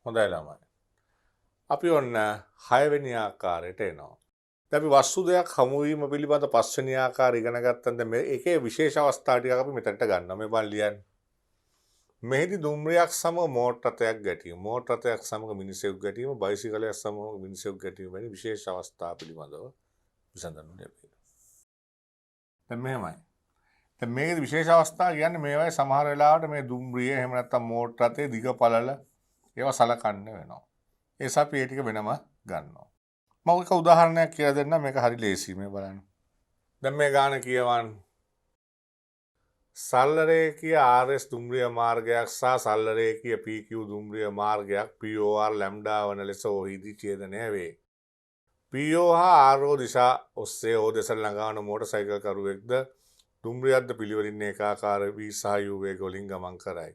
හොඳයි ළමයි. අපි ඔන්න 6 වෙනි ආකාරයට එනවා. දැන් අපි වස්තු දෙයක් හමු වීම පිළිබඳ 5 වෙනි ආකාරය ඉගෙන ගත්තන් දැන් මේ එකේ විශේෂ අවස්ථා ටිකක් අපි මෙතනට ගන්නවා. මේ බලන්න ලියන්නේ. මෙහිදී දුම්රියක් සමග මෝටර රථයක් ගැටීම, මෝටර රථයක් සමග මිනිසෙකු ගැටීම, බයිසිකලයක් සමග මිනිසෙකු ගැටීම වැනි විශේෂ අවස්ථා පිළිබඳව විසඳනු ලැබේ. දැන් මෙහෙමයි. දැන් මේකේ විශේෂ අවස්ථා කියන්නේ මේවායේ සමහර වෙලාවට මේ දුම්රිය එහෙම නැත්නම් මෝටර රථයේ දිග පළල ඒවා සලකන්න වෙනවා. ඒ නිසා අපි ඒ ටික වෙනම ගන්නවා. මම එක උදාහරණයක් කියලා දෙන්නම් මේක හරි ලේසියි මේ බලන්න. දැන් මේ ගාන කියවන්න. සල්ලරේඛීය RS දුම්රිය මාර්ගයක් සහ සල්ලරේඛීය PQ දුම්රිය මාර්ගයක් POR ලැම්ඩා වන ලෙස ඔහිදී ඡේදනය වේ. PO හා RO දිශා ඔස්සේ O දෙසට ළඟාවන මෝටර් සයිකල් කරුවෙක්ද දුම්රියක්ද පිළිවෙලින් ඒකාකාර V සහ U වේග වලින් ගමන් කරයි.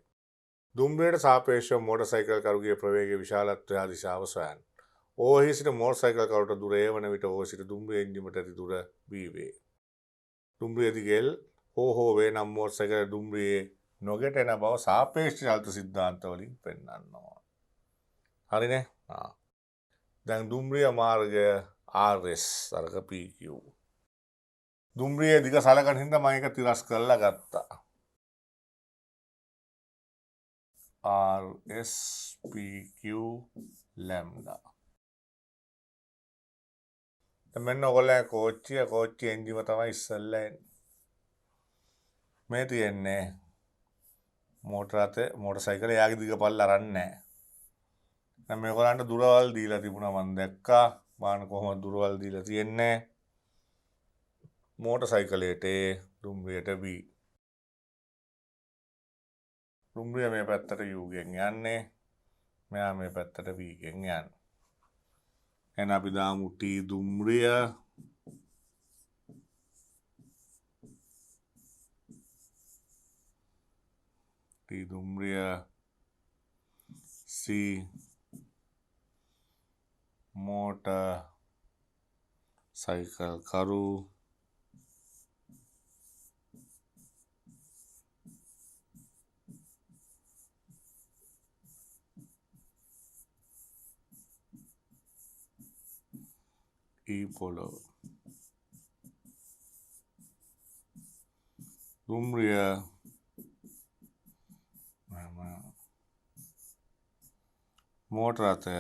දුම්රියට සාපේක්ෂව මෝටර් සයිකල් කරුගේ ප්‍රවේගයේ විශාලත්වය හා දිශාව සොයන්න. O හි සිට මෝටර් සයිකල් කරුට දුර A වන විට O සිට දුම්රිය එන්ජිමට ඇති දුර B වේ. දුම්රිය දිග L හෝ වේ නම් මෝටර් සයිකල් දුම්රියේ නොගැටෙන බව සාපේක්ෂ චලිත සිද්ධාන්ත වලින් පෙන්වනවා. හරිනේ? දැන් දුම්රිය මාර්ගය RS අරක PQ. දුම්රියේ දිග සලකන හින්දා මම ඒක තිරස් කරලා ගත්තා. RS PQ lambda. දැන් මෙන්න ඔයගොල්ලෝ කෝච්චි එන්ජිම තමයි ඉස්සල්ලා එන්නේ. මේ තියෙන්නේ මෝටර් සයිකල් එයාගේ දිග පල්ල අරන් නැහැ. දැන් මේගොල්ලන්ට දුරවල් දීලා තිබුණා මම දැක්කා. බාන කොහොමද දුරවල් දීලා තියෙන්නේ? මෝටර් සයිකලයට A දුම්රියට B. දුම්රිය මේ පැත්තට U ගෙන් යන්නේ. මෙයා මේ පැත්තට B ගෙන් යන්නේ. එහෙනම් අපි දාමු T දුම්රිය C මෝටර් සයිකල් කරු E පොළොව. දුම්රිය මෝටර් රථය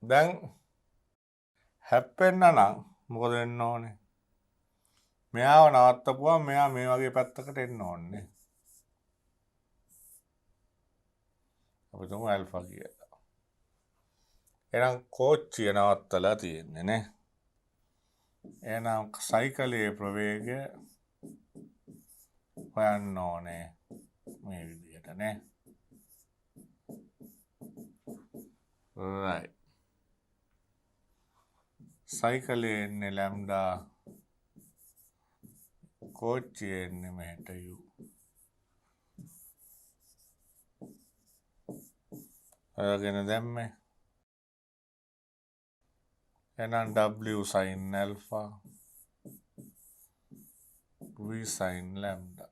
දැන් හැප්පෙන්න නම් මොකද වෙන්න ඕනේ? මෙයාව නවත්තපුවම මෙයා මේ වගේ පැත්තකට එන්න ඕනේ. අපි තුමු ඇල්ෆා කියලා. එහෙනම් කෝච්චිය නවත්තලා තියෙන්නේ නේ. එහෙනම් සයිකලයේ ප්‍රවේගය හොයන්න ඕනේ මේ විදිහට නේ. right. සයිකලයේ එන්නේ ලැම්ඩා කෝච්චියේ එන්නේ මෙහෙට U. ඔයගෙන දැම්මේ. එහෙනම් W sin alpha V sin lambda.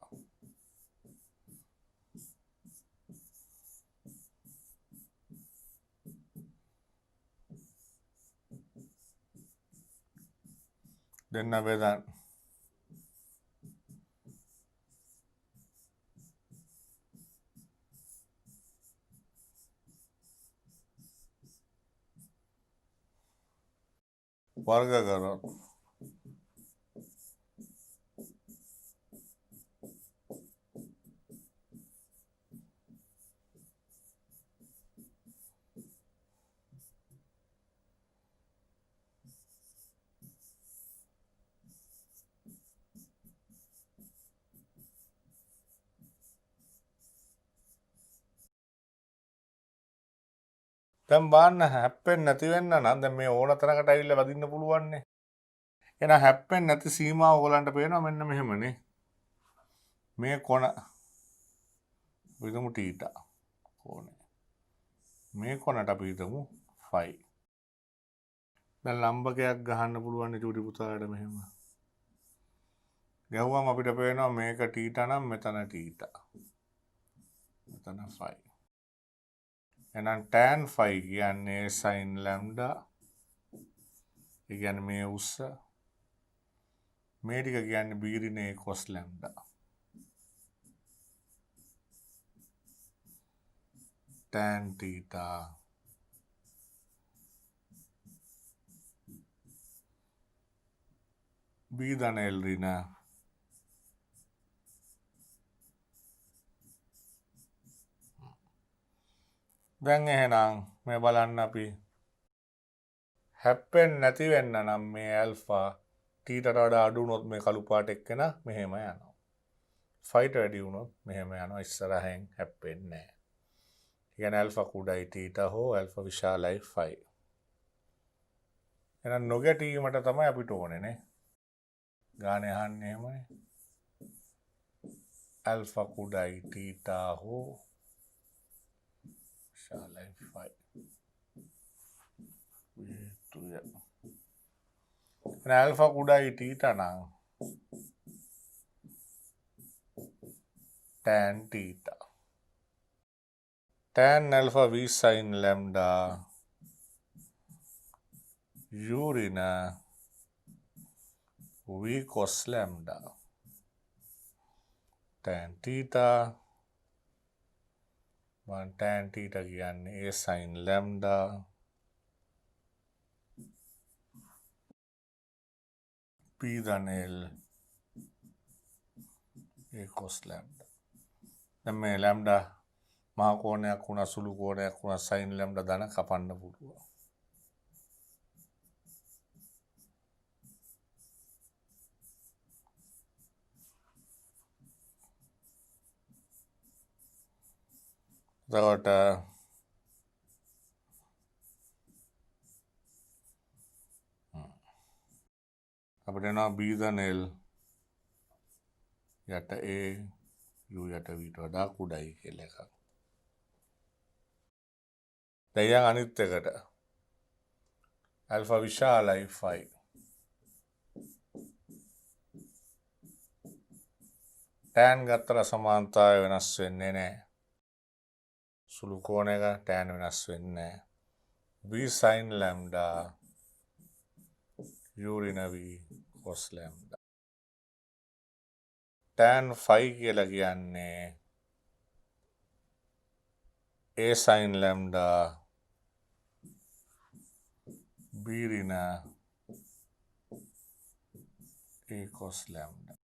දෙන්න බෙදන්න. වර්ග කරොත් දැන් බලන්න හැප්පෙන්නේ නැති වෙන්න නම් දැන් මේ ඕන තරකට ඇවිල්ලා වදින්න පුළුවන් නේ. එහෙනම් හැප්පෙන්නේ නැති සීමාව ඔයගලන්ට පේනවා මෙන්න මෙහෙමනේ. මේ කොන විදමු තීටා කොනේ. මේ කොනට අපි හිතමු ෆයි. දැන් ලම්බකයක් ගහන්න පුළුවන් චූටි පුතාලට මෙහෙම. ගැහුවම අපිට පේනවා මේක තීටා නම් මෙතන තීටා. මෙතන ෆයි. එහෙනම් tan ෆයි කියන්නේ sin ලැම්ඩා. ඒ කියන්නේ මේ උස්ස. මේ ටික කියන්නේ බීරිනේ cos lambda. tan theta b ධන l ඍණ දැන් එහෙනම් මේ බලන්න අපි හැප්පෙන්නේ නැති වෙන්න නම් මේ ඇල්ෆා තීටට වඩා අඩු වුණොත් මේ කළු පාට එක්කන මෙහෙම යනවා. ෆයිට වැඩි වුණොත් මෙහෙම යනවා. ඉස්සරහෙන් හැප්පෙන්නේ නැහැ. කියන්නේ ඇල්ෆා කුඩයි තීටා හෝ ඇල්ෆා විශාලයි ෆයි. එහෙනම් නොගැටීමට තමයි අපිට ඕනේ නේ. ගානේ අහන්නේ එහෙමනේ. ඇල්ෆා කුඩයි තීටා හෝ විශාලයි ෆයි. ඇල්ෆා කුඩයි තීටා නම් tan theta tan alpha v sin lambda u ඍණ v cos lambda tan theta tan theta කියන්නේ a sin lambda p ධන l a cos lambda. දැන් මේ ලැම්ඩා මහා කෝණයක් වුණා සුළු කෝණයක් වුණා sin ලැම්ඩා ධන කපන්න පුළුවන්. එතකොට අපිට එනවා b ධන l යට a u යට v ට වඩා කුඩයි කියලා එකක්. දැන් අනිත් එකට ඇල්ෆා විශාලයි ෆයි. tan ගත්තට සමානතාවය වෙනස් වෙන්නේ නැහැ. සුළු කෝණයක tan වෙනස් වෙන්නේ නැහැ. v sin lambda u ඍණ v cos lambda. tan ෆයි කියලා කියන්නේ a sin lambda b ඍණ a cos lambda.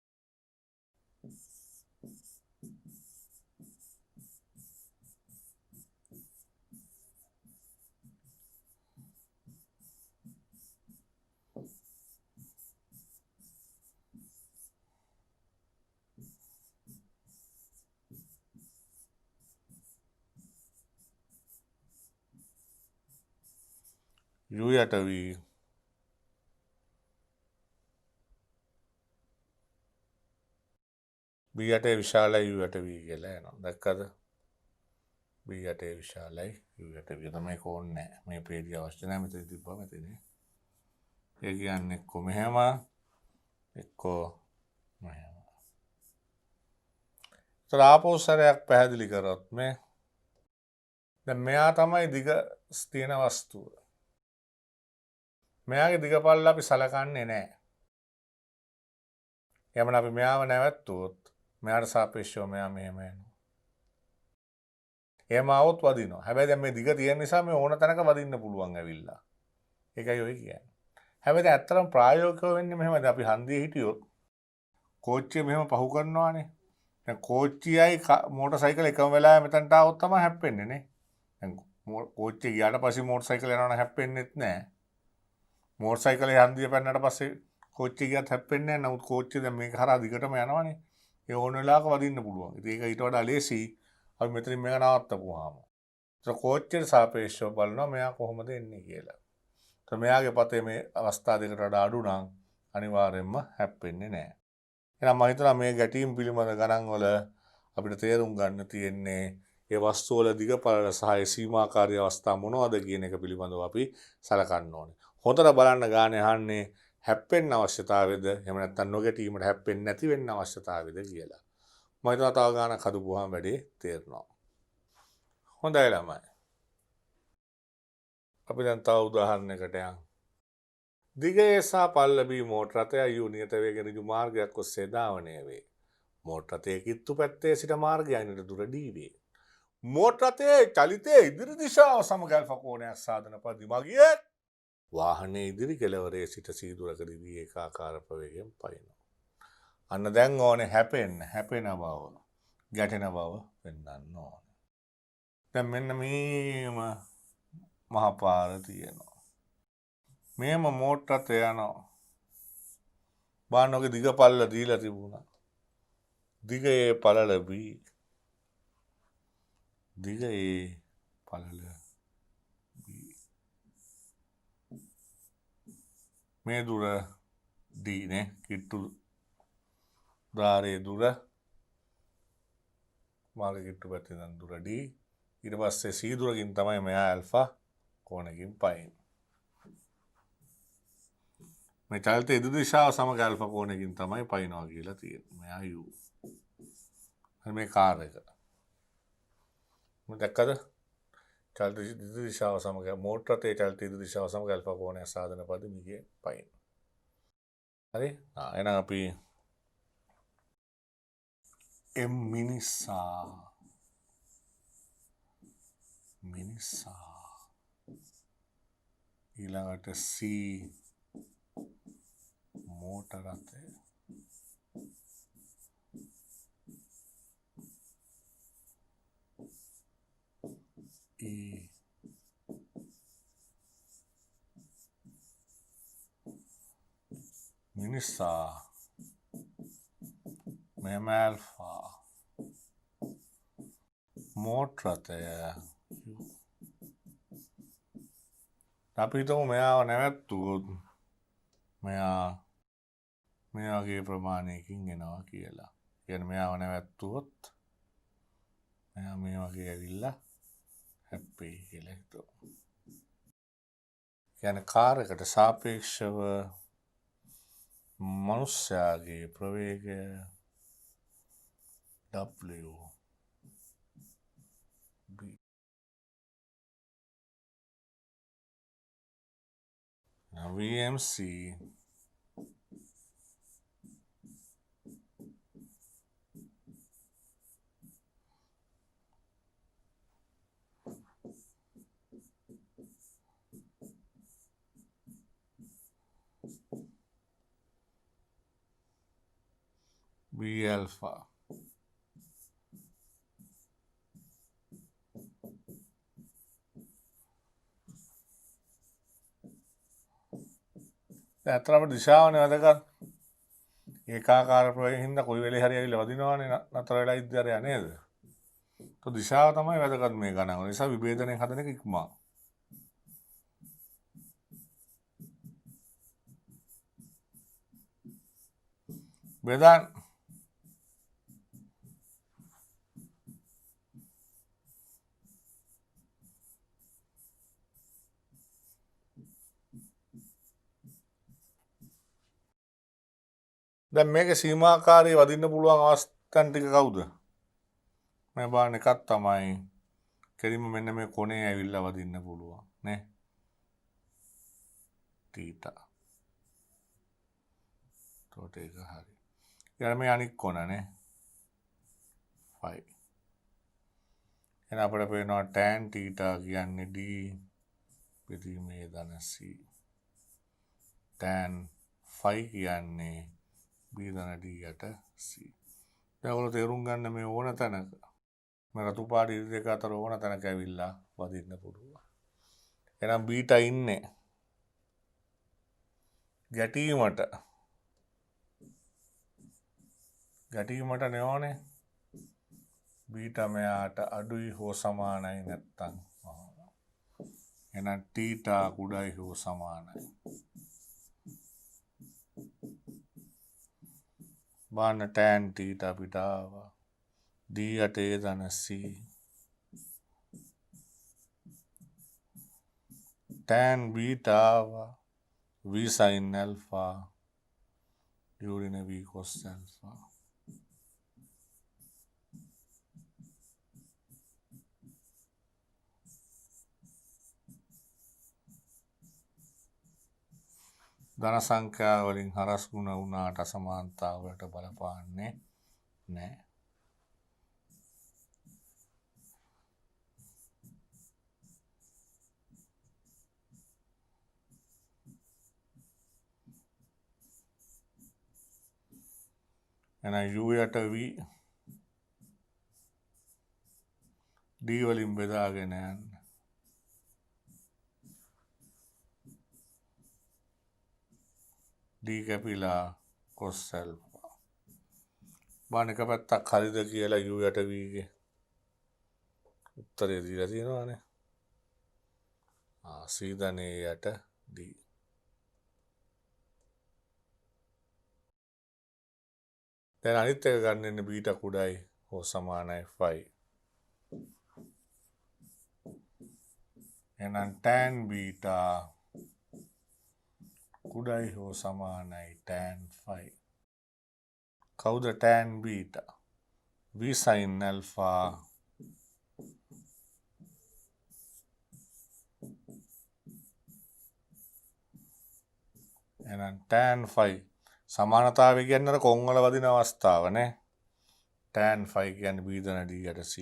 u යට v b යට විශාලයි u යට v කියලා එනවා. දැක්කද? b යට විශාලයි u යට v තමයි කෝණේ. මේ පේජිය අවශ්‍ය නැහැ මෙතන තිබ්බා මෙතන. ඒ කියන්නේ එක්ක මෙහෙම එක්ක මෙහෙම. ත්‍රාපෝසරයක් පැහැදිලි කරොත් මේ දැන් මෙයා තමයි දිග තියෙන වස්තුව. මෙයාගේ දිගපල්ල අපි සලකන්නේ නැහැ. එහමනම් අපි මෙයාව නැවැත්තුවොත් මෙයාට සාපේක්ෂව මෙයා මෙහෙම යනවා. එහෙම આવොත් වදිනවා. හැබැයි දැන් මේ දිග තියෙන නිසා මේ ඕන තැනක වදින්න පුළුවන් ඇවිල්ලා. ඒකයි ඔය කියන්නේ. හැබැයි දැන් ඇත්තටම ප්‍රායෝගිකව වෙන්නේ මෙහෙමද අපි හන්දියේ හිටියොත් කෝච්චිය මෙහෙම පහු කරනවානේ. දැන් කෝච්චියයි මෝටර් සයිකල් එකම වෙලාවෙ මෙතනට આવොත් තමයි හැප්පෙන්නේ නේ. දැන් කෝච්චිය ගියාට පස්සේ මෝටර් සයිකල් යනවනම් හැප්පෙන්නේත් නැහැ. මෝටර් සයිකලේ හන්දිය පැන්නට පස්සේ කෝච්චිය ගියත් හැප්පෙන්නේ නැහැ. නමුත් කෝච්චිය දැන් මේක හරහා දිගටම යනවනේ. ඒ ඕන වෙලාවක වදින්න පුළුවන්. ඉතින් ඒක ඊට වඩා ලේසි අපි මෙතනින් මේක නවත්තපුවාම. ඒක කෝච්චියට සාපේක්ෂව බලනවා මෙයා කොහොමද එන්නේ කියලා. તો මෙයාගේ පතේ මේ අවස්ථා දෙකට වඩා අඩු නම් අනිවාර්යෙන්ම හැප්පෙන්නේ නැහැ. එහෙනම් මම හිතනවා මේ ගැටීම් පිළිබඳ ගණන් වල අපිට තේරුම් ගන්න තියෙන්නේ ඒ වස්තු වල දිගපළල සහ ඒ සීමාකාරී අවස්ථා මොනවද කියන එක පිළිබඳව අපි සලකන්න ඕනේ. හොඳට බලන්න ගානේ අහන්නේ හැප්පෙන්න අවශ්‍යතාවයද එහෙම නැත්නම් නොගැටීමට හැප්පෙන්නේ නැති වෙන්න අවශ්‍යතාවයද කියලා. මම හිතනවා තව ගානක් හදපුවාම වැඩේ තේරෙනවා. හොඳයි ළමයි. අපි දැන් තව උදාහරණයකට යමු. දිගයේ සහ පල්ලබී මෝටර රථය යුනියත වේගෙන ඍජු මාර්ගයක් ඔස්සේ ධාවනය වේ. මෝටර රථයේ කිත්තු පැත්තේ සිට මාර්ගය අයිනට දුර ඩී වේ. මෝටර රථයේ චලිතයේ ඉදිරි දිශාව සමග ඇල්ෆා කෝණයක් සාධන පරිදි මගියේ වාහනේ ඉදිරි කෙළවරේ සිට සීදුරකදී ඒකාකාර ප්‍රවේගයෙන් පයින්නවා. අන්න දැන් ඕනේ හැපෙන බව, ගැටෙන බව පෙන්වන්න ඕනේ. දැන් මෙන්න මේම මහ පාර තියෙනවා. මේම මෝටර රථය යනවා. බාන්නෝගේ දිග පල්ල දීලා තිබුණා. දිග ඒ පළල B. දිග ඒ පළල B. මේ දුර D නේ කිට්ටු ධාරයේ දුර මාර්ග කිට්ටු පැත්තේ ඉඳන් දුර D. ඊට පස්සේ C දුරකින් තමයි මෙයා ඇල්ෆා කෝණකින් පයින්. මේ චලිත ඉදිරි දිශාව සමග ඇල්ෆා කෝණකින් තමයි පයින්නවා කියලා තියෙන්නේ. මෙයා U. හරි මේ කාර් එක. මම දැක්කද? චලිත ඉදිරි දිශාව සමග මෝටර රථයේ චලිත ඉදිරි දිශාව සමග ඇල්ෆා කෝණය සාධන පරිදි මිගේ පයින්. හරි? එහෙනම් අපි M මිනිසා ඊළඟට C මෝටර රථය E මිනිසා මෙම ඇල්ෆා මෝටර රථය අපි හිතමු මෙයාව නැවැත්තුවොත් මෙයා මේ වගේ ප්‍රමාණයකින් එනවා කියලා. කියන්නේ මෙයාව නැවැත්තුවොත් මෙයා මේ වගේ ඇවිල්ලා හැප්පෙයි කියලා හිතමු. කියන්නේ කාර් එකට සාපේක්ෂව මනුෂ්‍යයාගේ ප්‍රවේගය W B VMC B alpha ඇත්තටම දිශාවනේ වැදගත්. ඒකාකාර ප්‍රවේගයෙන් හින්දා කොයි වෙලේ හරි ඇවිල්ලා වදිනවනේ නතර වෙලා ඉද්දරය නේද? તો දිශාව තමයි වැදගත් මේ ගණන්. ඒ නිසා විභේදනයෙන් හදන එක ඉක්මා. බෙදන්න දැන් මේකේ සීමාකාරී වදින්න පුළුවන් අවස්ථන් ටික කවුද? මේ බලන්න එකක් තමයි කෙලින්ම මෙන්න මේ කොනේ ඇවිල්ලා වදින්න පුළුවන් නේ. තීටා. තෝට ඒක හරි. ඊළඟ මේ අනික් කොන නේ. ෆයි. එහෙනම් අපිට පේනවා tan තීටා කියන්නේ d පිටිමේ ධන c. tan ෆයි කියන්නේ b ධන d යට c. දැන් ඔයගොල්ලෝ තේරුම් ගන්න මේ ඕන තැනක මේ රතු පාට ඉරි දෙක අතර ඕන තැනක ඇවිල්ලා වදින්න පුළුවන්. එහෙනම් බීටා ඉන්නේ ගැටීමට නෙවනේ. බීටා මෙයාට අඩුයි හෝ සමානයි නැත්තම් එහෙනම් තීටා කුඩායි හෝ සමානයි. බාන්න tan තීටා අපිට ආවා. d යට a ධන c. tan බීටා ආවා. V sin alpha during a V cos alpha. ධන සංඛ්‍යා වලින් හරස් ගුණ වුණාට අසමානතාවලට බලපාන්නේ නැහැ. එහෙනම් u යට v d වලින් බෙදාගෙන යන්න. D කැපිලා cos alpha. බලන්න එක පැත්තක් හරිද කියලා u යට v ගේ උත්තරේ දීලා තියෙනවානේ. C ධනේ යට D. දැන් අනිත් එක ගන්න ඉන්නේ බීටා කුඩායි හෝ සමානයි 5. එහෙනම් tan බීටා කුඩායි හෝ සමානයි tan 5. කවුද tan beta? V sin alpha එහෙනම් tan 5 සමානතාවය කියන්නේ අර කොන් වල වදින අවස්ථාව නේ. tan 5 කියන්නේ b ධන d යට c.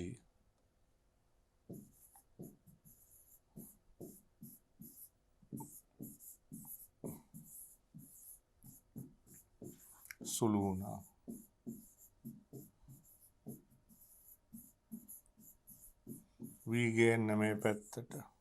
සුළු වුණා. v ගේන්න මේ පැත්තට.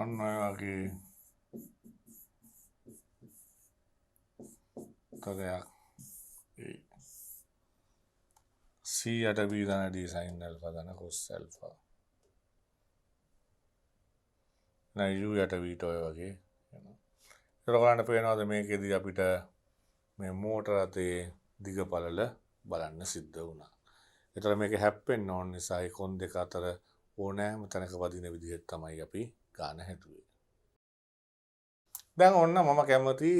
ඔන්න ඔය වගේ උත්තරයක් C යට B ධන D sin alpha ධන cos alpha. නෑ U යට V ට ඔය වගේ. ඒක බලන්න පේනවාද මේකෙදී අපිට මේ මෝටර අතේ දිග පළල බලන්න සිද්ධ වුණා. ඒතර මේක හැප්පෙන්න ඕන නිසා ඒ කොන් දෙක අතර ඕනෑම තැනක වදින විදිහට තමයි අපි ගාන හැදුවේ. දැන් ඔන්න මම කැමති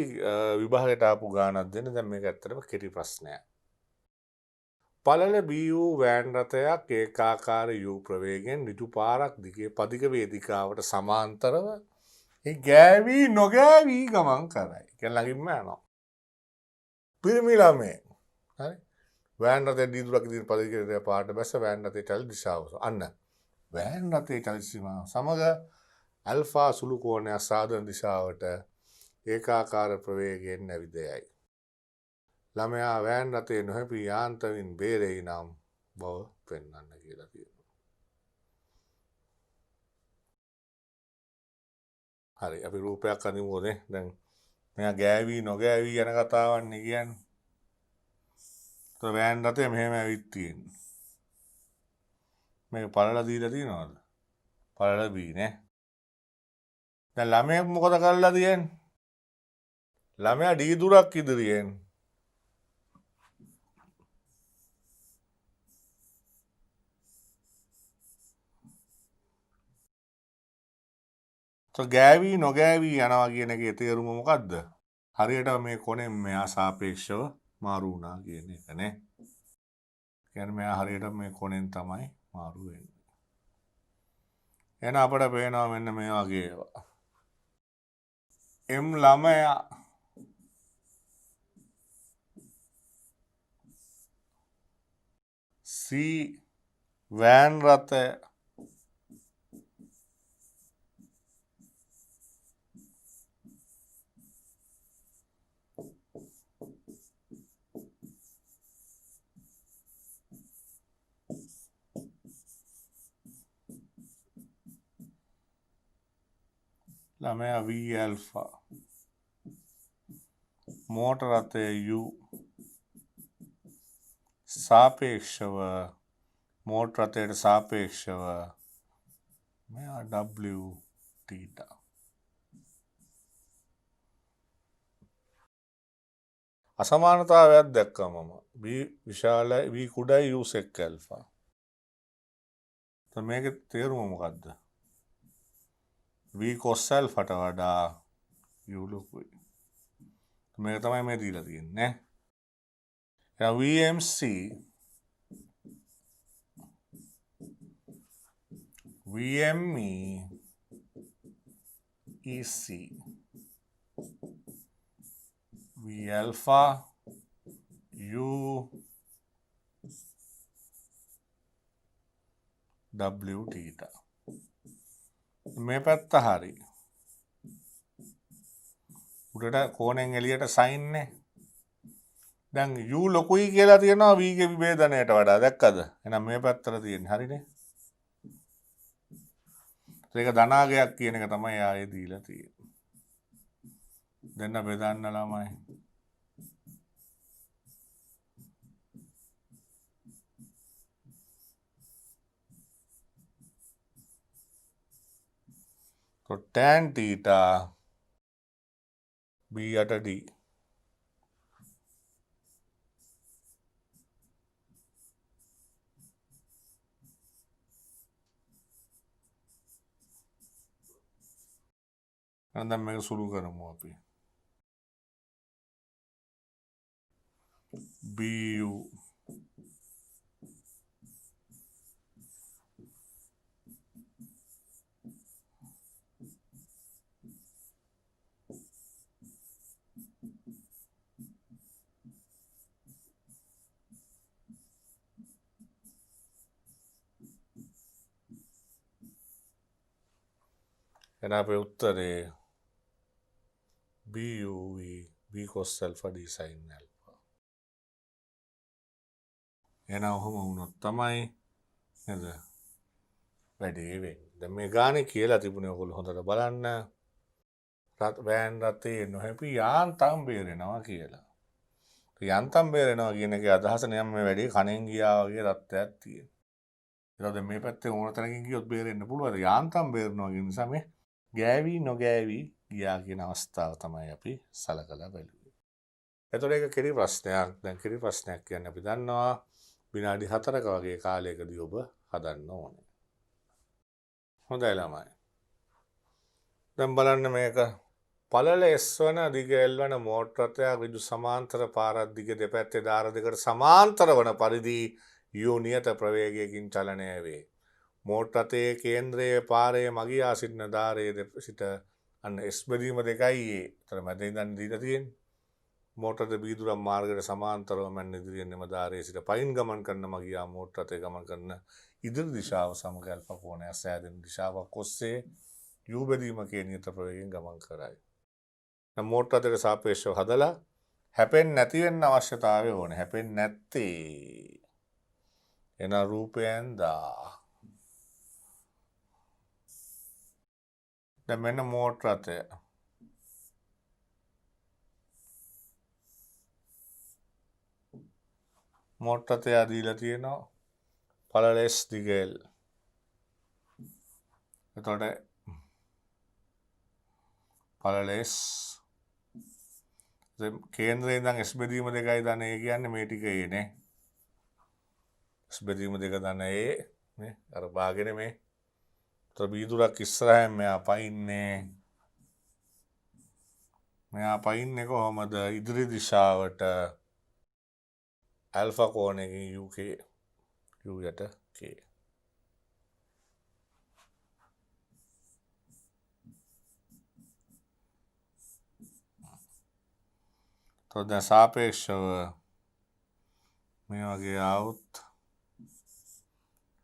විභාගයට ආපු ගානක් දෙන්න. දැන් මේක ඇත්තටම කෙටි ප්‍රශ්නයක්. පළල BU වෑන් රථයක් ඒකාකාර U ප්‍රවේගයෙන් ඍජු පාරක් දිගේ පදික වේදිකාවට සමාන්තරව ඒ ගෑවි නොගෑවි ගමන් කරයි. කියන්නේ ළඟින්ම යනවා. පිරිමි ළමයෙක්. හරි. වෑන් රථයේ දීදුරක් ඉදිරියට පදික පාරට බැස වෑන් රථයේ චලන දිශාව. අන්න වෑන් රථයේ චලන දිශාව සමග ඇල්ෆා සුළු කෝණයක් සාධන දිශාවට ඒකාකාර ප්‍රවේගයෙන් නැවිද යයි. ළමයා වෑන් රථයේ නොහැපි යාන්ත්‍රයෙන් බේරෙයි නම් බව පෙන්වන්න කියලා තියෙනවා. හරි අපි රූපයක් අඳිමුනේ. දැන් මෙයා ගෑවි නොගෑවි යන කතාවක් නේ කියන්නේ. તો වෑන් රථය මෙහෙම ඇවිත් තියෙන්නේ. මේක පළල දීලා තියෙනවද? පළල B නේ. දැන් ළමයා මොකද කරලා තියෙන්නේ? ළමයා D දුරක් ඉදිරියෙන් ගෑවී නොගෑවී යනවා කියන එකේ තේරුම මොකක්ද? හරියට මේ කොනෙන් මෙයා සාපේක්ෂව මාරු වුණා කියන එකනේ. කියන්නේ මෙයා හරියට මේ කොනෙන් තමයි මාරු වෙන්නේ. එහෙනම් අපිට පේනවා මෙන්න මේ වගේ ඒවා. M ළමයා C වෑන් රථය ළමයා V ඇල්ෆා මෝටර රථය U සාපේක්ෂව මෝටර රථයට සාපේක්ෂව මෙයා W තීටා. අසමානතාවයක් දැක්කා මම. B විශාලයි V කුඩයි U sec alpha. දැන් මේකේ තේරුම මොකද්ද? V cos ඇල්ෆාට වඩා U ලොකුයි. මේක තමයි මේ දීලා තියෙන්නේ. එහෙනම් VMC VME EC V alpha U W theta මේ පැත්ත හරි උඩට කෝණයෙන් එළියට sin නේ දැන් U ලොකුයි කියලා තියෙනවා V ගේ විභේදනයට වඩා දැක්කද එහෙනම් මේ පැත්තට තියෙන්නේ හරිනේ ඒක ධනාගයක් කියන එක තමයි ආයේ දීලා තියෙන්නේ දෙන්න බෙදන්න ළමයි so tan theta B at D දැන් මේක සුළු කරමු අපි BU එහෙනම් අපේ උත්තරේ BUV B cos alpha D sin alpha එහෙනම් ඔහොම වුණොත් තමයි නේද වැඩේ වෙන්නේ දැන් මේ ගානේ කියලා තිබුණේ ඔයගොල්ලෝ හොඳට බලන්න වෑන් රථේ නොහැපි යාන්තම් බේරෙනවා කියලා යන්තම් බේරෙනවා කියන එකේ අදහස නියම් මේ වැඩේ කණෙන් ගියා වගේ තත්ත්වයක් තියෙනවා ඒකද මේ පැත්තේ ඕන තැනකින් ගියොත් බේරෙන්න පුළුවන් යාන්තම් බේරෙනවා කියන නිසා මේ ගෑවි නොගෑවි ගියා කියන අවස්ථාව තමයි අපි සලකලා බලුවේ. එතකොට ඒක කිරි ප්‍රශ්නයක්. දැන් කිරි ප්‍රශ්නයක් කියන්නේ අපි දන්නවා විනාඩි 4ක වගේ කාලයකදී ඔබ හදන්න ඕනේ. හොඳයි ළමයි. දැන් බලන්න මේක පළල S1 දිග L1 මෝටර රථයක් ඍජු සමාන්තර පාරක් දිග දෙපැත්තේ දාර දෙකට සමාන්තර වන පරිදි U නියත ප්‍රවේගයකින් චලනය වේ. මෝටර රථයේ කේන්ද්‍රයේ පාරේ මගියා සිටින දාරයේ සිට අන්න S බෙදීම දෙකයි ඒතර මැද ඉඳන් දීලා තියෙන්නේ. මෝටර රථ බීදුරම් මාර්ගයට සමාන්තරව මැන් ඉදිරියෙන් එම දාරයේ සිට පයින් ගමන් කරන මගියා මෝටර රථය ගමන් කරන ඉදිරි දිශාව සමග ඇල්ෆා කෝණය සෑදෙන දිශාවක් ඔස්සේ U බෙදීමකේ නියත ප්‍රවේගයෙන් ගමන් කරයි. දැන් මෝටර රථයට සාපේක්ෂව හදලා හැපෙන්නේ නැති වෙන්න අවශ්‍යතාවය ඕනේ. හැපෙන්නේ නැත්තේ එන රූපයෙන් දා දැන් මෙන්න මෝටර රථය මෝටර රථය දීලා තියෙනවා පළල S දිග L. එතකොට පළල S කේන්ද්‍රයෙන් ඉඳන් S බෙදීම දෙකයි දන A කියන්නේ මේ ටික A නේ. S බෙදීම දෙක දන A නේ අර භාගෙනේ මේ බීදුරක් ඉස්සරහෙන් මෙයා පයින්නේ කොහොමද ඉදිරි දිශාවට ඇල්ෆා කෝණයකින් UK U යට K. දැන් සාපේක්ෂව මේ වගේ આવුත්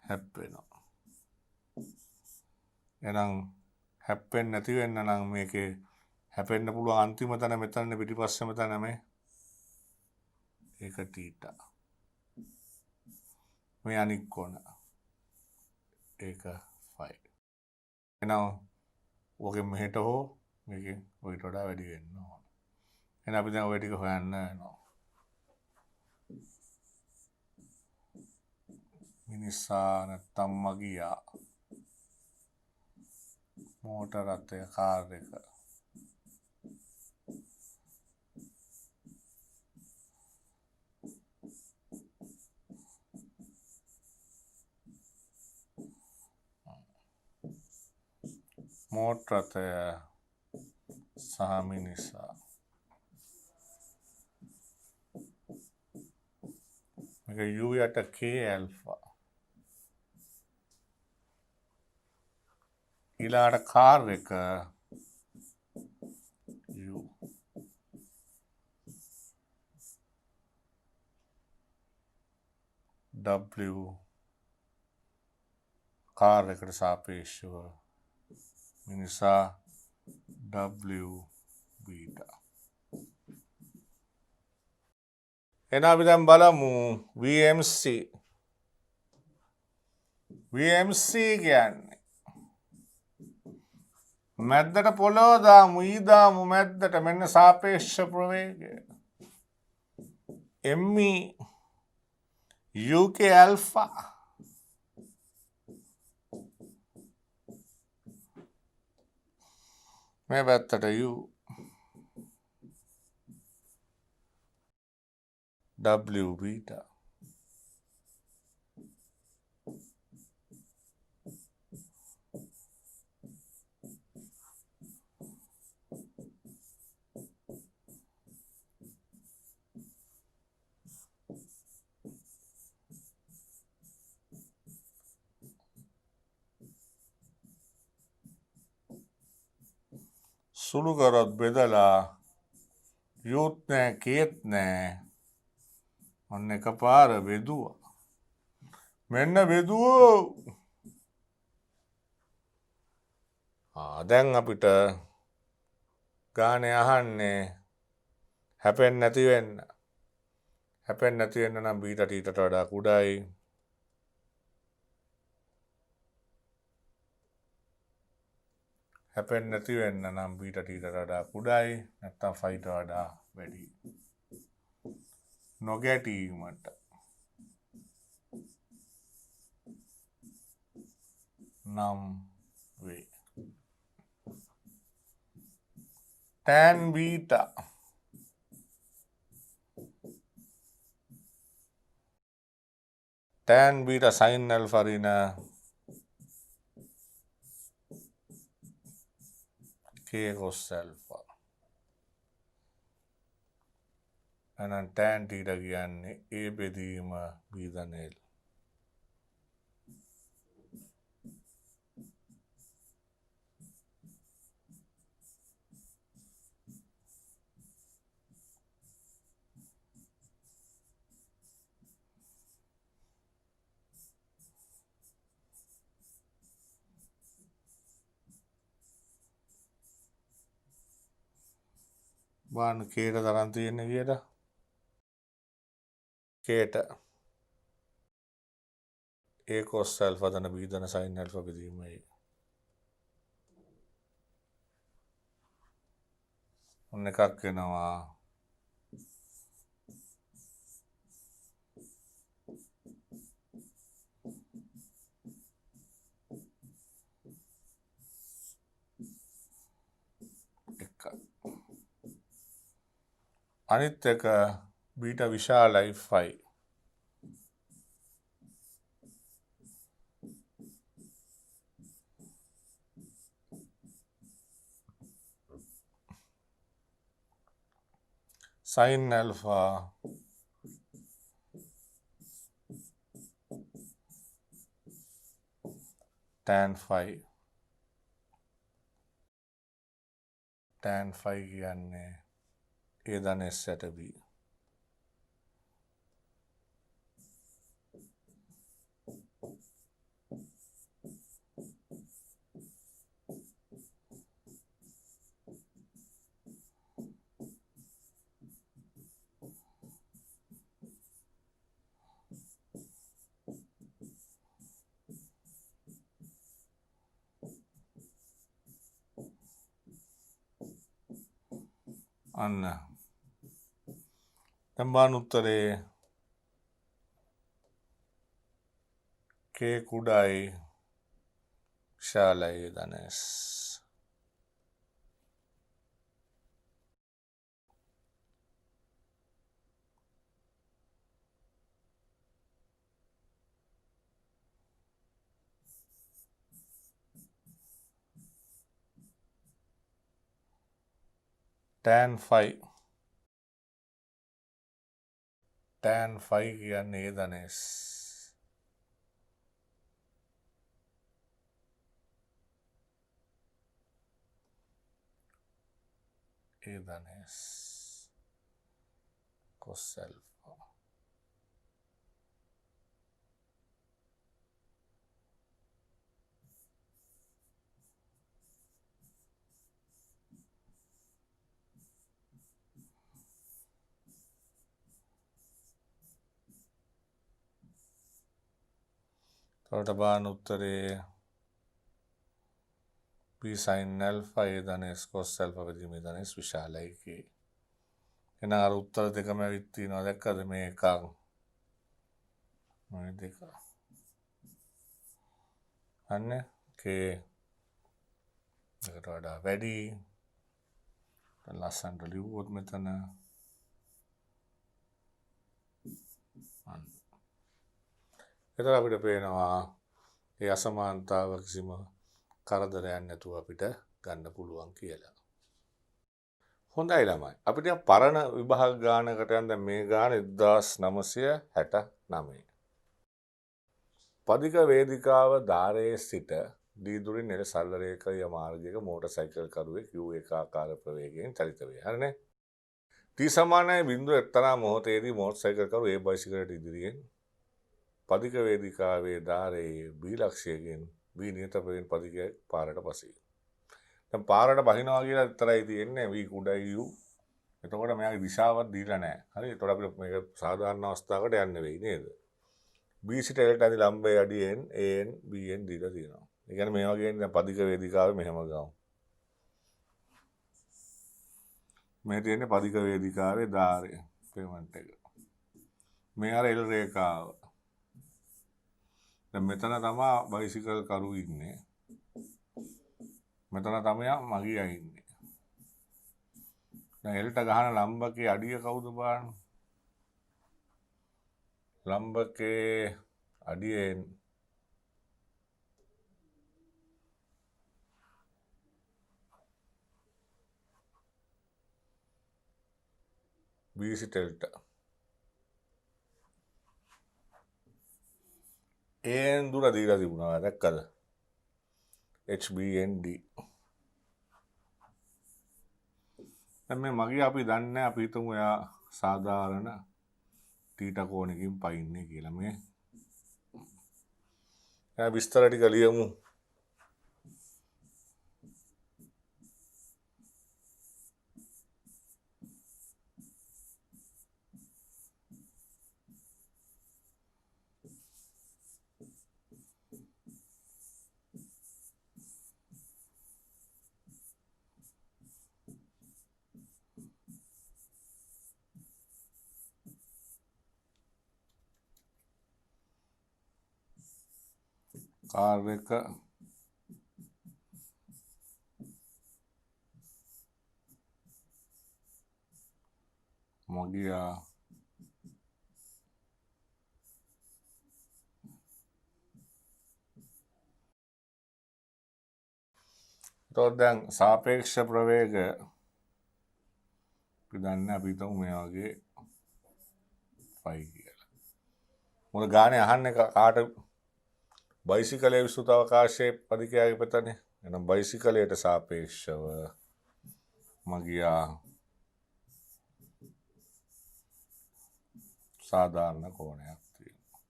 හැප්පෙනවා. එහෙනම් හැප්පෙන්නේ නැති වෙන්න නම් මේකේ හැපෙන්න පුළුවන් අන්තිම තැන මෙතනනේ පිටිපස්සෙම තැන මේ. ඒක තීටා. මේ අනික් කොන. ඒක ෆයි. එහෙනම් ඔකෙන් මෙහෙට හෝ මේකෙන් ඔයිට වඩා වැඩි වෙන්න ඕන. එහෙනම් අපි දැන් ඔය ටික හොයන්න යනවා. මිනිසා නැත්තම් මගියා මෝටර රථය කාර් එක මෝටර රථය සහ මිනිසා මේක U යට K ඇල්ෆා ඊළාට කාර් එක U W කාර් එකට සාපේක්ෂව මිනිසා W බීටා. එහෙනම් අපි දැන් බලමු VMC. VMC කියන්නේ මැද්දට පොළොව දාමු ඊදාමු මැද්දට මෙන්න සාපේක්ෂ ප්‍රවේගය. ME UK ඇල්ෆා මේ පැත්තට U W බීටා. සුළු කරොත් බෙදලා යුත් නෑ කේත් නෑ ඔන්න එකපාර බෙදුවා. මෙන්න බෙදුවෝ. දැන් අපිට ගානේ අහන්නේ හැපෙන්නේ නැති වෙන්න. හැපෙන්නේ නැති වෙන්න නම් බීටා ටීටට වඩා කුඩායි. හැපෙන්නේ නැති වෙන්න නම් බීටා ටීටට වඩා කුඩායි නැත්නම් ෆයිට වඩා වැඩි. නොගැටීමට නම් වේ. tan beta sin alpha රින K cos alpha. එහෙනම් tan theta කියන්නේ A බෙදීම B ධන L. බාන කේට තරම් තියෙන්නේ කියලා කේට A cos alpha ධන B ධන sin alpha බෙදීමයි. ඔන්න එකක් වෙනවා එක. අනිත් එක beta විශාලයි ෆයි. sin alpha tan phi. tan phi කියන්නේ a ධන s යට b. අන්න දැන් බලන්න උත්තරේ k කුඩායි විශාලයි a ධන s. tan phi කියන්නේ a ධන s. a ධන s cos alpha. එතකොට බලන්න උත්තරේ p sin alpha a ධන s cos alpha වෙදීම a ධන s විශාලයි කියේ. එහෙනම් අර උත්තර දෙකම ඇවිත් තියෙනවා දැක්කද මේ එකක් මේ දෙක. අන්න k එකට වඩා වැඩි. දැන් ලස්සනට ලිව්වොත් මෙතන අන්න. එතකොට අපිට පේනවා ඒ අසමානතාව කිසිම කරදරයක් නැතුව අපිට ගන්න පුළුවන් කියලා. හොඳයි ළමයි. අපිට පරණ විභාග ගානකට යන දැන් මේ ගාන 1969. පදික වේදිකාව ධාරයේ සිට දීදුරින් එළ සරල රේඛීය මාර්ගයක මෝටර් සයිකල් කරුවෙක් u ඒකාකාර ප්‍රවේගයෙන් චලිත වේ. හරිනේ. t සමානයි බිඳුව එක්තරා මොහොතේදී මෝටර් සයිකල් කරුව a බයිසිකලයට ඉදිරියෙන් පදික වේදිකාවේ ධාරයේ b ලක්ෂයකින් b නියත ප්‍රවේගයෙන් පදිකය පාරට පසී. දැන් පාරට බහිනවා කියලා විතරයි තියෙන්නේ v කුඩයි u. එතකොට මෙයාගේ දිශාවක් දීලා නැහැ. හරි. එතකොට අපිට මේක සාධාරණ අවස්ථාවකට යන්න වෙයි නේද? b සිට එලට ඇති ලම්බයේ අඩියෙන් an bn දීලා තියෙනවා. ඒ කියන්නේ මේ වගේ දැන් පදික වේදිකාවේ මෙහෙම ගමු. මේ තියෙන්නේ පදික වේදිකාවේ ධාරය පේමන්ට් එක. මේ අර එල් රේඛාව. දැන් මෙතන තමයි බයිසිකල් කරු ඉන්නේ. මෙතන තමයි මගියා ඉන්නේ. දැන් එල්ට ගහන ලම්බකේ අඩිය කවුද බලන්න. ලම්බකේ අඩියෙන් b සිට එල්ට an දුර දීලා තිබුණා දැක්කද? HBND. දැන් මේ මගේ අපි දන්නේ අපි හිතමු එයා සාධාරණ තීටා කෝණකින් පයින්නේ කියලා මේ. එයා විස්තර ටික ලියමු. කාර් එක මගියා එතකොට දැන් සාපේක්ෂ ප්‍රවේග අපි දන්නේ අපි හිතමු මේ වගේ 5 කියලා. මොකද ගානේ අහන්නේ කාට බයිසිකලයේ විසුත අවකාශයේ පදිකයාගේ පතනේ. එහෙනම් බයිසිකලයට සාපේක්ෂව මගියා සාධාරණ කෝණයක් තියෙනවා.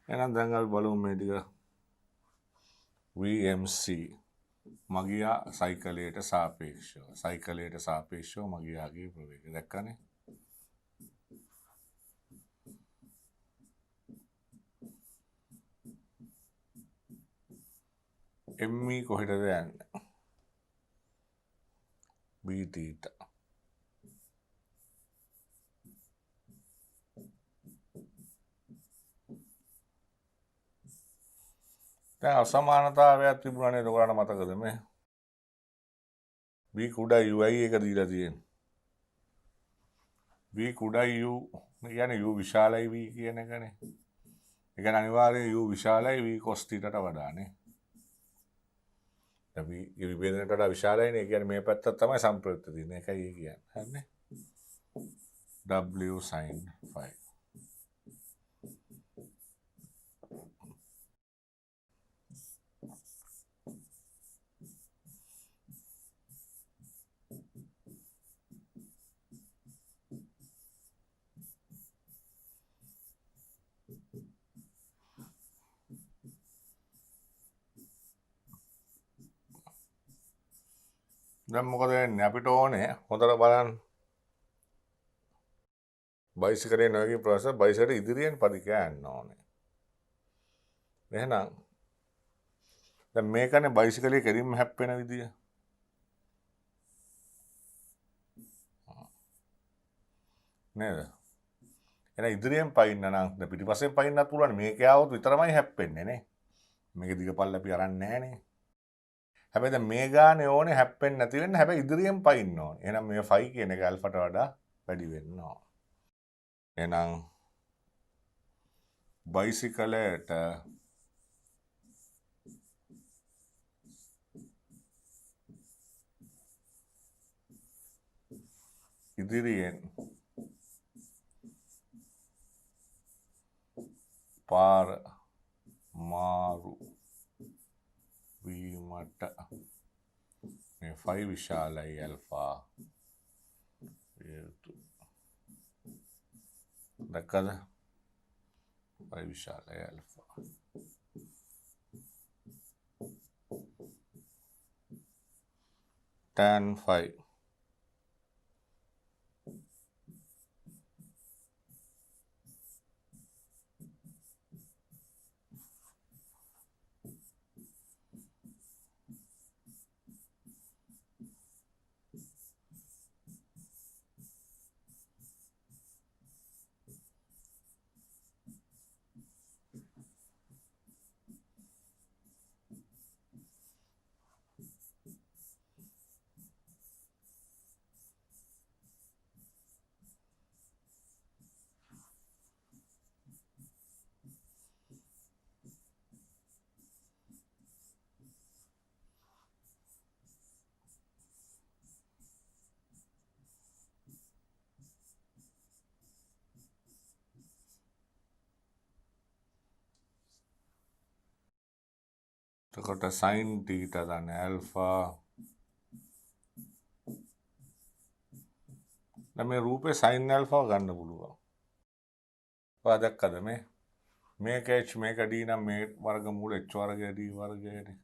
එහෙනම් දැන් අපි බලමු මේ ටික VMC මගියා සයිකලයට සාපේක්ෂව මගියාගේ ප්‍රවේගය දැක්කනේ. ME කොහෙටද යන්නේ? B theta. දැන් අසමානතාවයක් තිබුණානේ ඔයාලට මතකද මේ? B කුඩා UI එක දීලා තියෙන්නේ. B කුඩා U කියන්නේ U විශාලයි V කියන එකනේ. ඒ කියන්නේ අනිවාර්යයෙන් U විශාලයි V cos θ ට වඩානේ. අපි ඒ විභේදනයට වඩා විශාලයිනේ. ඒ කියන්නේ මේ පැත්තට තමයි සම්ප්‍රයුක්ත තියෙන්නේ. ඒකයි ඒ කියන්නේ. හරිනේ. W sin phi. දැන් මොකද වෙන්නේ? අපිට ඕනේ හොඳට බලන්න. බයිසිකලේ නැගී ප්‍රොසෙස් බයිසිකලේ ඉදිරියෙන් පදිකය යන්න ඕනේ. එහෙනම් දැන් මේකනේ බයිසිකලේ කෙලින්ම හැප්පෙන විදිය. නේද? එහෙනම් ඉදිරියෙන් පයින්න නම් දැන් පිටිපස්සෙන් පයින්නත් පුළුවන්. මේක ආවොත් විතරමයි හැප්පෙන්නේ නේ. මේක දිගපල්ල අපි අරන් නැහනේ. හැබැයි දැන් මේ ගානේ ඕනේ හැප්පෙන්නේ නැති වෙන්න. හැබැයි ඉදිරියෙන් පයින්න ඕනේ. එහෙනම් මේ ෆයි කියන එක ඇල්ෆාට වඩා වැඩි වෙන්න ඕන. එහෙනම් බයිසිකලයට ඉදිරියෙන් පාර මාරු වීමට මේ ෆයි විශාලයි ඇල්ෆා දැක්කද? ෆයි විශාලයි ඇල්ෆා tan phi එතකොට sin theta දන්නේ ඇල්ෆා. දැන් මේ රූපේ sin ඇල්ෆා ගන්න පුළුවන්. ඔයා දැක්කද මේ? මේක h මේක d නම් මේ වර්ගමූල h වර්ගය d වර්ගයනේ.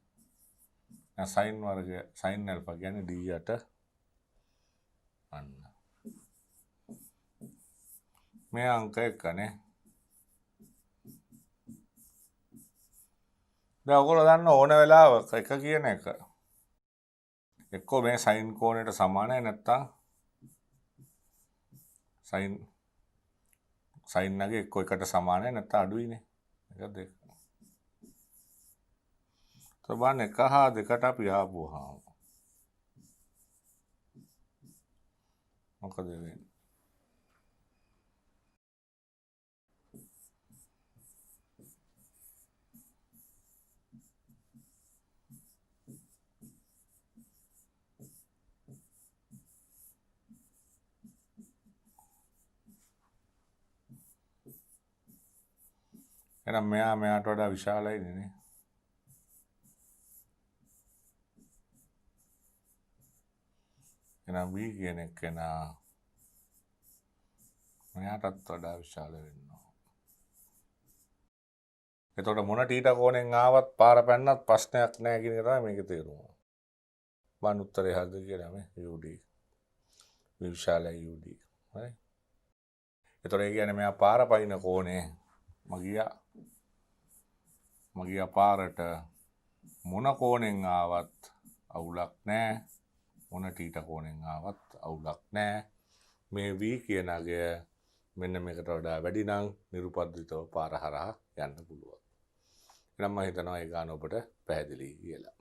දැන් sin වර්ගය sin ඇල්ෆා කියන්නේ d යට අන්න. මේ අංක එකනේ. දැන් ඔයගොල්ලෝ දන්න ඕන වෙලාවක එක කියන එක එක්කෝ මේ sin කෝණයට සමානයි නැත්තම් sin නගේ එක්කෝ එකට සමානයි නැත්තම් අඩුයිනේ. එක දෙක. තබන්න එක හා දෙකට අපි ආපුවාම මොකද වෙන්නේ? එහෙනම් මෙයා මෙයාට වඩා විශාලයිනේ නේ. එහෙනම් B කියන එක්කෙනා මෙයාටත් වඩා විශාල වෙන්න ඕන. එතකොට මොන ටීටා කෝණයෙන් ආවත් පාර පැන්නත් ප්‍රශ්නයක් නැහැ කියන එක තමයි මේකේ තේරුම. මන් උත්තරේ හරිද කියලා මේ UD. විශාලයි UD. හරි. එතකොට ඒ කියන්නේ මෙයා පාර පයින්න කෝණේ මගියා පාරට මොන කෝණයෙන් ආවත් අවුලක් නැහැ. මොන ටීටා කෝණයෙන් ආවත් අවුලක් නැහැ. මේ V කියන අගය මෙන්න මේකට වඩා වැඩි නම් නිරුපද්‍රිතව පාර හරහා යන්න පුළුවන්. එහෙනම් මම හිතනවා ඒ ගාන ඔබට පැහැදිලි කියලා.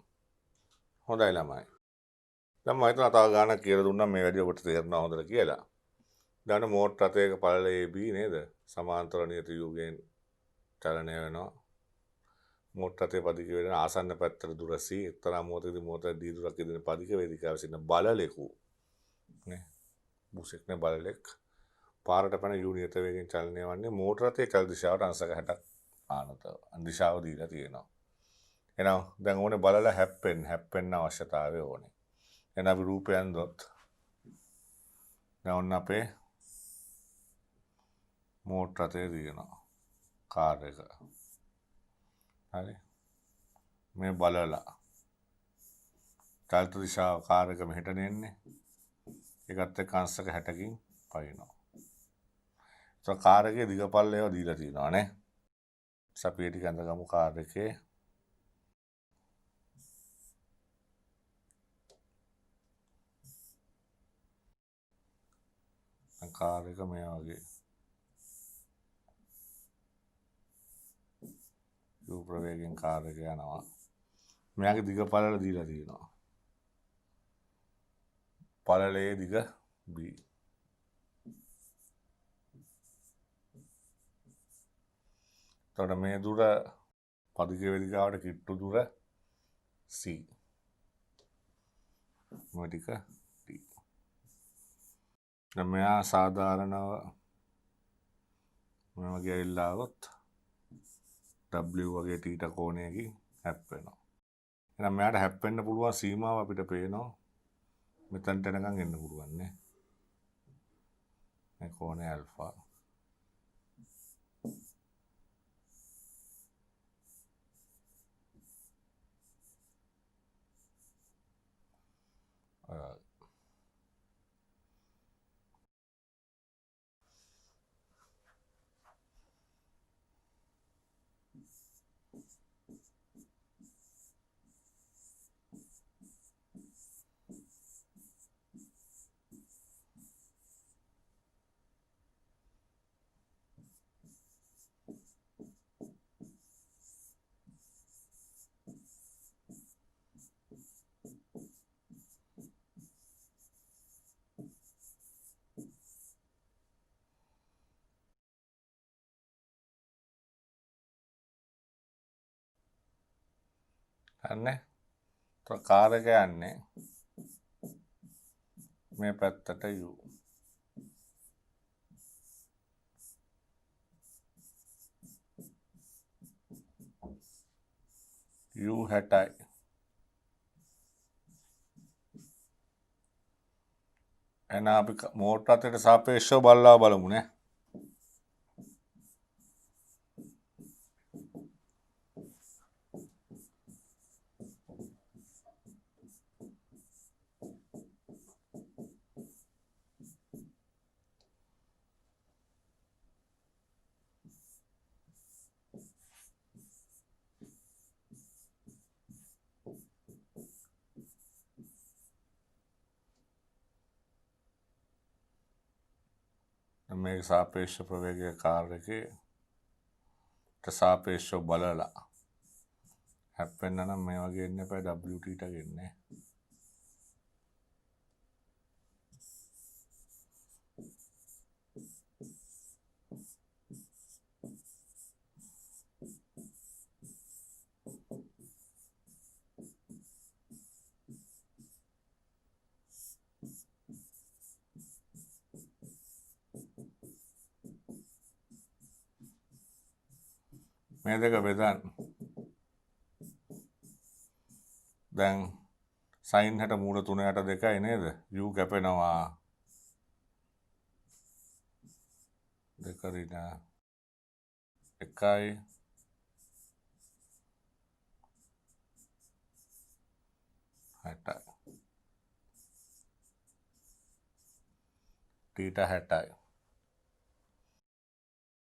හොඳයි ළමයි. දැන් මම හිතනවා තව ගානක් කියලා දුන්නා මේ වැඩි ඔබට තේරෙනවා හොඳට කියලා. දැන් මෝටර රථයක පළල AB නේද? සමාන්තර නියත යුගයෙන් චලනය වෙනවා. මෝටර රථයේ පදික වෙන ආසන්න පැත්තට දුර C එක්තරා මොහොතකදී මෝටර D දුරක් ඉදින පදික වේදිකාවේ සිටින බලලෙකු නේ බුසෙක් නේ බලලෙක් පාරට පැන U නියත වේගයෙන් චලනය වන්නේ මෝටර රථයේ කල් දිශාවට අංශක 60ක් ආනතව දිශාව දීලා තියෙනවා. එහෙනම් දැන් ඕනේ බලල හැප්පෙන්න අවශ්‍යතාවය ඕනේ. එහෙනම් අපි රූපයන් දොත් දැන් ඔන්න අපේ මෝටර රථය තියෙනවා කාර් එක. හරි මේ බලලා චලිත දිශාව කාර් එක මෙහෙට නෙන්නේ ඒකත් එක්ක අංශක 60කින් පයින්නවා. ඒක කාර් එකේ දිගපල්ලේව දීලා තියෙනවා නේ. අපි ටික අඳගමු කාර් එකේ කාර් එක මේ වගේ යු ප්‍රවේගයෙන් කාර් එක යනවා. මෙයාගේ දිග පළල දීලා තියෙනවා. පළලේ දිග B. එතකොට මේ දුර පදික වේදිකාවට කිට්ටු දුර C. මේ ටික D. දැන් මෙයා සාධාරණව මේ වගේ ඇවිල්ලා આવොත් W වගේ තීටා කෝණයකින් හැප්පෙනවා. එහෙනම් මෙයාට හැප්පෙන්න පුළුවන් සීමාව අපිට පේනවා. මෙතනට එනකන් එන්න පුළුවන් නේ. මේ කෝණය ඇල්ෆා. හරිනේ. කාර් එක යන්නේ මේ පැත්තට U. U 60යි. එහෙනම් අපි මෝටර රථයට සාපේක්ෂව බලලා බලමු නේ. මේක සාපේක්ෂ ප්‍රවේගය කාර් එකේ සාපේක්ෂව බලලා හැප්පෙන්න නම් මේ වගේ එන්න එපා WT ට ගෙන්නේ. මේ දෙක බෙදන්න. දැන් sin හැට මූල 3/2 නේද? u කැපෙනවා 2 ඍණ 1යි θ 60යි.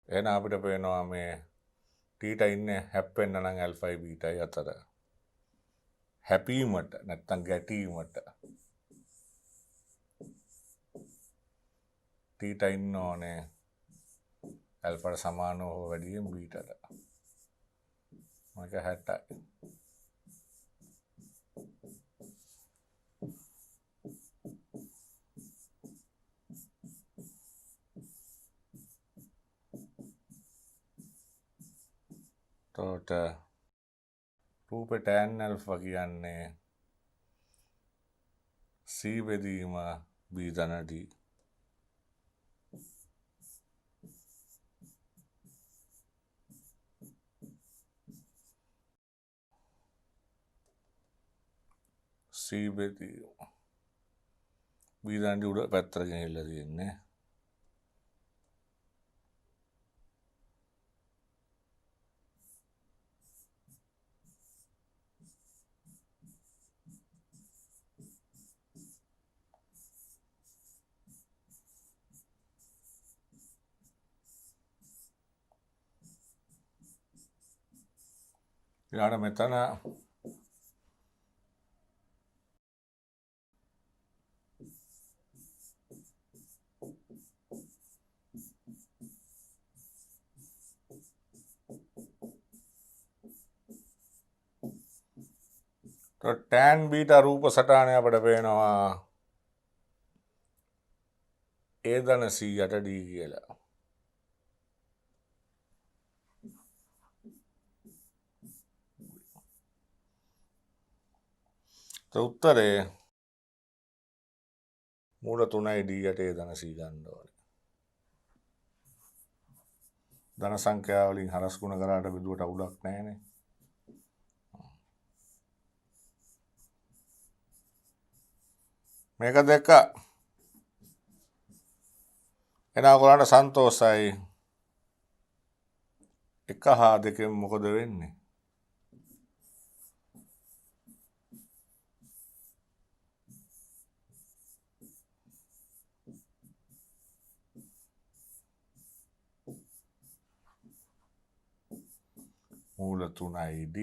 එහෙනම් අපිට පේනවා මේ θ ඉන්නේ හැප්පෙන්න නම් ඇල්ෆායි බීටායි අතර. හැපීමට නැත්තම් ගැටීමට θ ඉන්න ඕනේ ඇල්ෆාට සමානව හෝ වැඩියෙන් බීටාට. මේක 60යි. තොට රූපේ tan alpha කියන්නේ c බෙදීම b ධන d. c බෙදීම b ධන d උඩ පැත්තට ගෙනියලා තියෙන්නේ. ඊළඟ මෙතන tan බීටා රූප සටහනය අපිට පේනවා a ධන c යට d කියලා. උත්තරේ මූල 3යි d යට a ධන c ගන්න ඕනේ. ධන සංඛ්‍යා වලින් හරස් ගුණ කරාට බෙදුවට අවුලක් නැහැනේ. මේක දෙක එන ඔයගොල්ලන්ට සන්තෝෂයි. 1 හා 2 මොකද වෙන්නේ? මූල 3යි d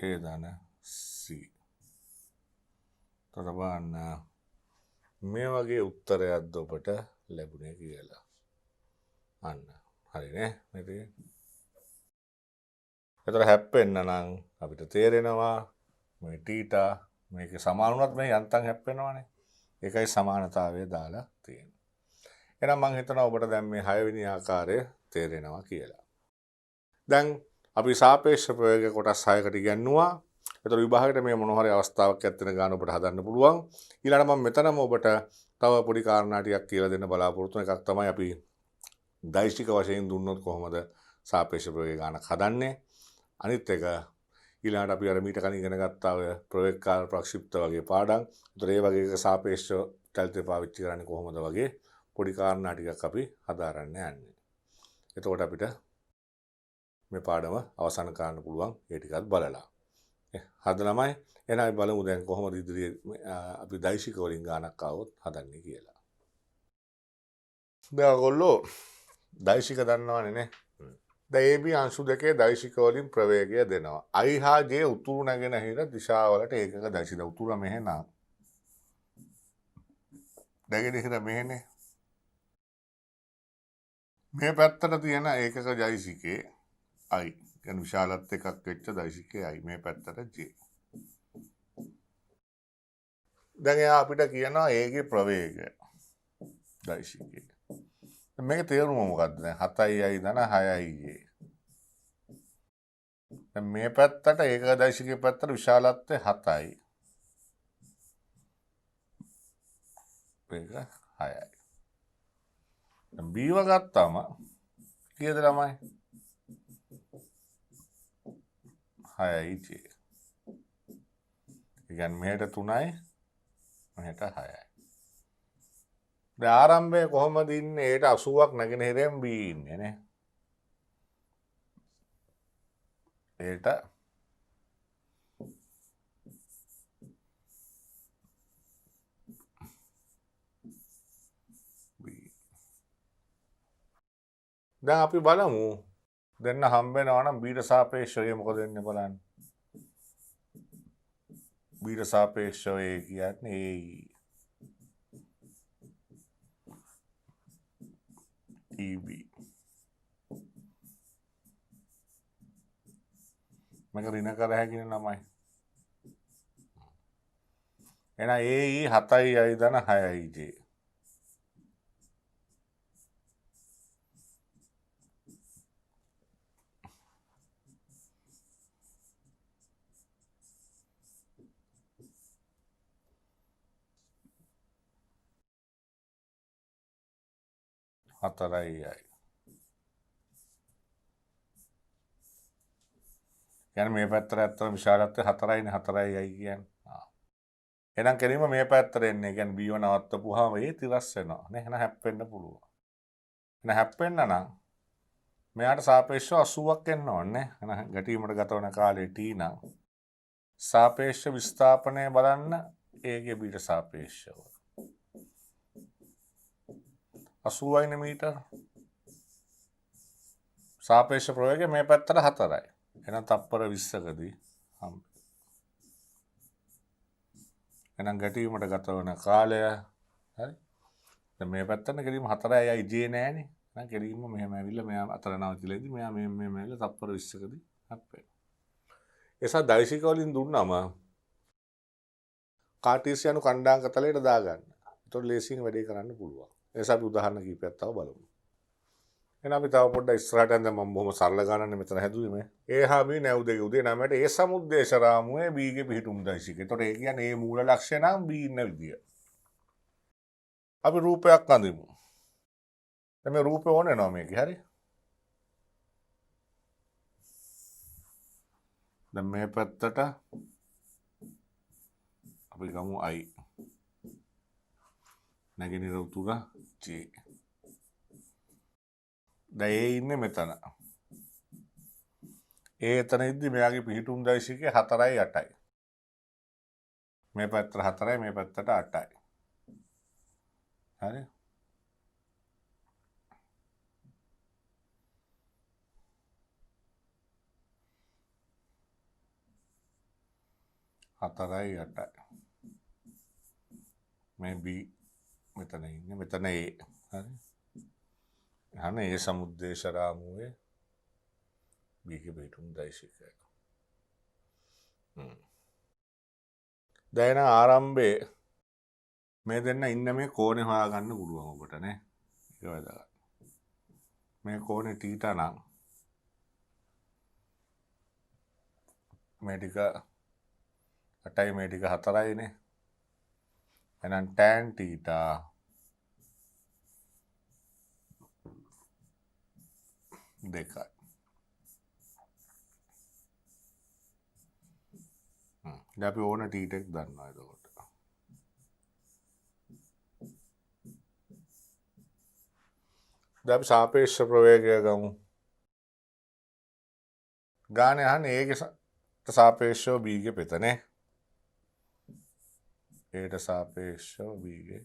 a ධන c. තොර බලන්න මේ වගේ උත්තරයක්ද ඔබට ලැබුණේ කියලා. අන්න හරිනේ මේක. ඒතර හැප්පෙන්න නම් අපිට තේරෙනවා මේ θ මේක සමාන වුණත් මේ යන්තම් හැප්පෙනවනේ. ඒකයි සමානතාවය දාලා තියෙන්නේ. එහෙනම් මම හිතනවා ඔබට දැන් මේ 6 වෙනි ආකාරය තේරෙනවා කියලා. දැන් අපි සාපේක්ෂ ප්‍රයෝග කොටස් 6කට ඉගෙනුවා. ඒතර විභාගයට මේ මොන හරි අවස්ථාවක් ඇත්තෙන ගාන ඔබට හදන්න පුළුවන්. ඊළඟට මම මෙතනම ඔබට තව පොඩි කාරණා ටිකක් කියලා දෙන්න බලාපොරොත්තු වෙන එකක් තමයි අපි දෛශික වශයෙන් දුන්නොත් කොහොමද සාපේක්ෂ ප්‍රයෝග ගානක් හදන්නේ. අනිත් එක ඊළඟට අපි අර මීට කලින් ඉගෙන ගත්තා ඔය ප්‍රවේගකාර ප්‍රක්ෂිප්ත වගේ පාඩම්. ඒතර ඒ වගේ එක සාපේක්ෂ චලිතය පාවිච්චි කරන්නේ කොහොමද වගේ පොඩි කාරණා ටිකක් අපි හදාරන්න යන්නේ. එතකොට අපිට මේ පාඩම අවසන් කරන්න පුළුවන් ඒ ටිකත් බලලා. හද ළමයි එහෙනම් අපි බලමු දැන් කොහොමද ඉදිරියේ අපි දෛශික වලින් ගානක් ආවොත් හදන්නේ කියලා. දැන් ඔයගොල්ලෝ දෛශික දන්නවනේ නේ. දැන් AB අංශු දෙකේ දෛශික වලින් ප්‍රවේගය දෙනවා. I හා J උතුරු නැගෙනහිර දිශාවලට ඒකක දෛශික උතුර මෙහෙනම් නැගෙනහිර මෙහෙනේ. මේ පැත්තට තියෙන ඒකක දෛශිකේ I කියන විශාලත් එකක් වෙච්ච දෛශිකේ I මේ පැත්තට J. දැන් එයා අපිට කියනවා ඒකේ ප්‍රවේගය දෛශිකේ. මේක තේරුම මොකද්ද? දැන් 7යි ධන 6යි J. දැන් මේ පැත්තට ඒකක දෛශිකේ පැත්තට විශාලත්වය 7යි. මේක 6යි. දැන් B ව ගත්තාම කීයද ළමයි? 6යි J. ඒ කියන්නේ මෙහෙට 3යි මෙහෙට 6යි. දැන් ආරම්භයේ කොහොමද ඉන්නේ? ඒට 80ක් නැගෙනහිරෙන් B ඉන්නේ නේ. ඒට B. දැන් අපි බලමු දෙන්න හම්බ වෙනවා නම් B ට සාපේක්ෂව මොකද වෙන්නේ බලන්න. B ට සාපේක්ෂව A කියන්නේ EB. මේක ඍණ කර හැකින ළමයි. එහෙනම් AE 7යි ධන 6යි J. හතරයි යයි. කියන්නේ මේ පැත්තට ඇත්තම විශාලත්වය 4යිනේ 4යි යයි කියන්නේ. එහෙනම් කෙලින්ම මේ පැත්තට එන්නේ. ඒ කියන්නේ B1 නවත්තපුවාම ඒ තිරස් වෙනවා නේ. එහෙනම් හැප්පෙන්න පුළුවන්. එහෙනම් හැප්පෙන්න නම් මෙයාට සාපේක්ෂව 80ක් එන්න ඕනේ. එහෙනම් ගැටීමට ගත වන කාලය T නම් සාපේක්ෂ විස්ථාපනය බලන්න A ගේ B ට සාපේක්ෂව 80යිනේ මීටර. සාපේක්ෂ ප්‍රවේගය මේ පැත්තට 4යි. එහෙනම් තප්පර 20කදී හම්බ. එහෙනම් ගැටීමට ගත වන කාලය හරි. දැන් මේ පැත්තට කෙලින්ම 4යි J නෑනේ. එහෙනම් කෙලින්ම මෙහෙම ඇවිල්ලා මෙයා අතර නවතිලාදී මෙයා මෙහෙම ඇවිල්ලා තප්පර 20කදී හැප්පෙනවා. එසා දෛශික වලින් දුන්නම කාටීසියානු කණ්ඩායම් තලයට දාගන්න. ඒතකොට ලේසියෙන් වැඩේ කරන්න පුළුවන්. එසා අපි උදාහරණ කිහිපයක් තව බලමු. එහෙනම් අපි තව පොඩ්ඩක් ඉස්සරහට යන්න මම බොහොම සරල ගණන් මෙතන හැදුවේ මේ. A හා B නැව් දෙකේ උදේ 9ට A සමුද්දේශ රාමුවේ B ගේ පිහිටුම් දෛශිකය. ඒතකොට ඒ කියන්නේ A මූල ලක්ෂ්‍ය නම් B ඉන්න විදිය. අපි රූපයක් අඳිමු. දැන් මේ රූපේ ඕන වෙනවා මේකේ හරි. දැන් මේ පැත්තට අපි ගමු I. නැගෙනහිර උතුර J. දැන් A ඉන්නේ මෙතන. A එතන ඉද්දි මෙයාගේ පිහිටුම් දෛශිකය 4යි 8යි. මේ පැත්තට 4යි මේ පැත්තට 8යි. හරි. හතරයි 8යි. මේ B මෙතන ඉන්නේ මෙතන A. හරි. අනේ ඒ සමුද්දේශ රාමුවේ B ගේ පිහිටුම් දෛශිකය. දැන් ආරම්භයේ මේ දෙන්න ඉන්න මේ කෝණේ හොයාගන්න පුළුවන් ඔබට නේ. ඒක වැදගත්. මේ කෝණේ θ නම් මේ ටික 8යි මේ ටික 4යිනේ. එහෙනම් tan θ දෙකයි. දැන් අපි ඕන θ එක දන්නවා එතකොට. දැන් අපි සාපේක්ෂ ප්‍රවේගය ගමු. ගානේ අහන්නේ A ට සාපේක්ෂව B ගේ පෙතනේ. A ට සාපේක්ෂව B ගේ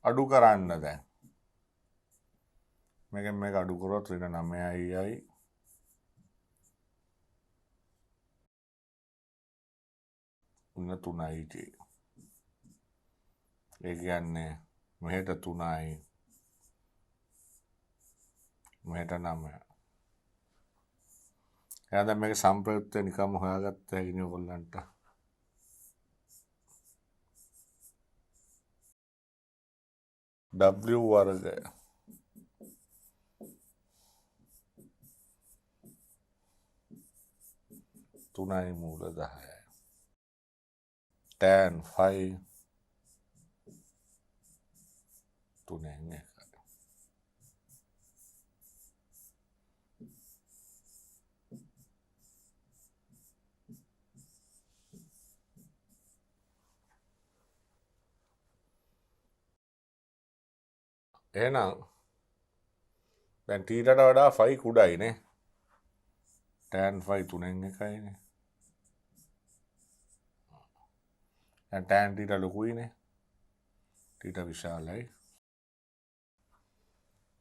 අඩු කරන්න දැන්. මේකෙන් මේක අඩු කරොත් ඍණ 9යි උන්න 3යි J. ඒ කියන්නේ මෙහෙට 3යි මෙහෙට 9යි. එහෙනම් දැන් මේක සම්ප්‍රයුක්තය නිකම්ම හොයාගත්ත හැකිනේ ඔයගොල්ලන්ට. W වර්ගය 3 මූල 10යි. tan phi 3න් 1යි. එහෙනම් දැන් තීටට වඩා ෆයි කුඩයිනේ. tan ෆයි 3න් 1යිනේ. දැන් tan තීට ලොකුයිනේ. තීට විශාලයි.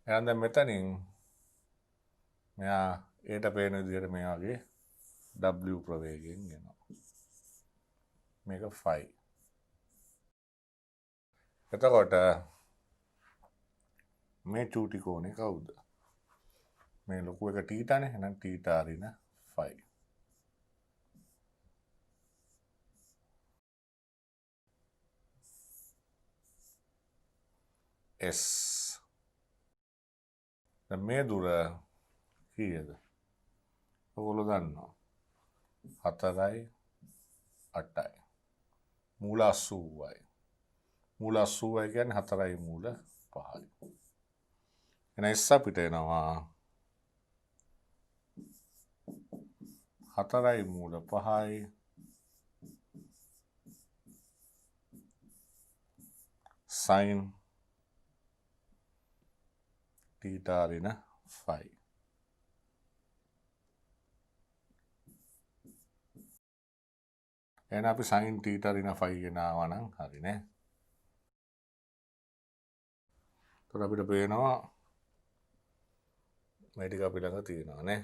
එහෙනම් දැන් මෙතනින් මෙයා ඒට පේන විදිහට මේ වගේ W ප්‍රවේගයෙන් එනවා. මේක ෆයි. එතකොට මේ චූටි කෝණේ කවුද? මේ ලොකු එක තීටානේ. එහෙනම් තීටා අරින ෆයි. S. දැන් මේ දුර කීයද? ඔයගොල්ලෝ දන්නවා. 4යි 8යි. මූල 80යි. මූල 80යි කියන්නේ 4යි මූල 5යි. එහෙනම් S අපිට එනවා 4යි මූල 5යි sin තීටා ඍණ ෆයි. එහෙනම් අපි sin තීටා ඍණ ෆයි ගෙනාවා නම් හරිනේ. එතකොට අපිට පේනවා මේ ටික අපි ළඟ තියෙනවා නේ.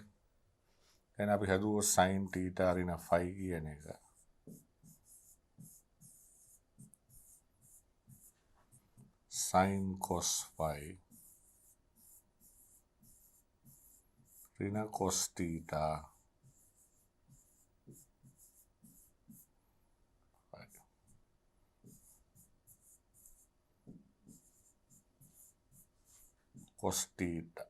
එහෙනම් අපි හදුවොත් sin තීටා ඍණ ෆයි කියන එක sin cos phi ඍණ cos theta cos theta.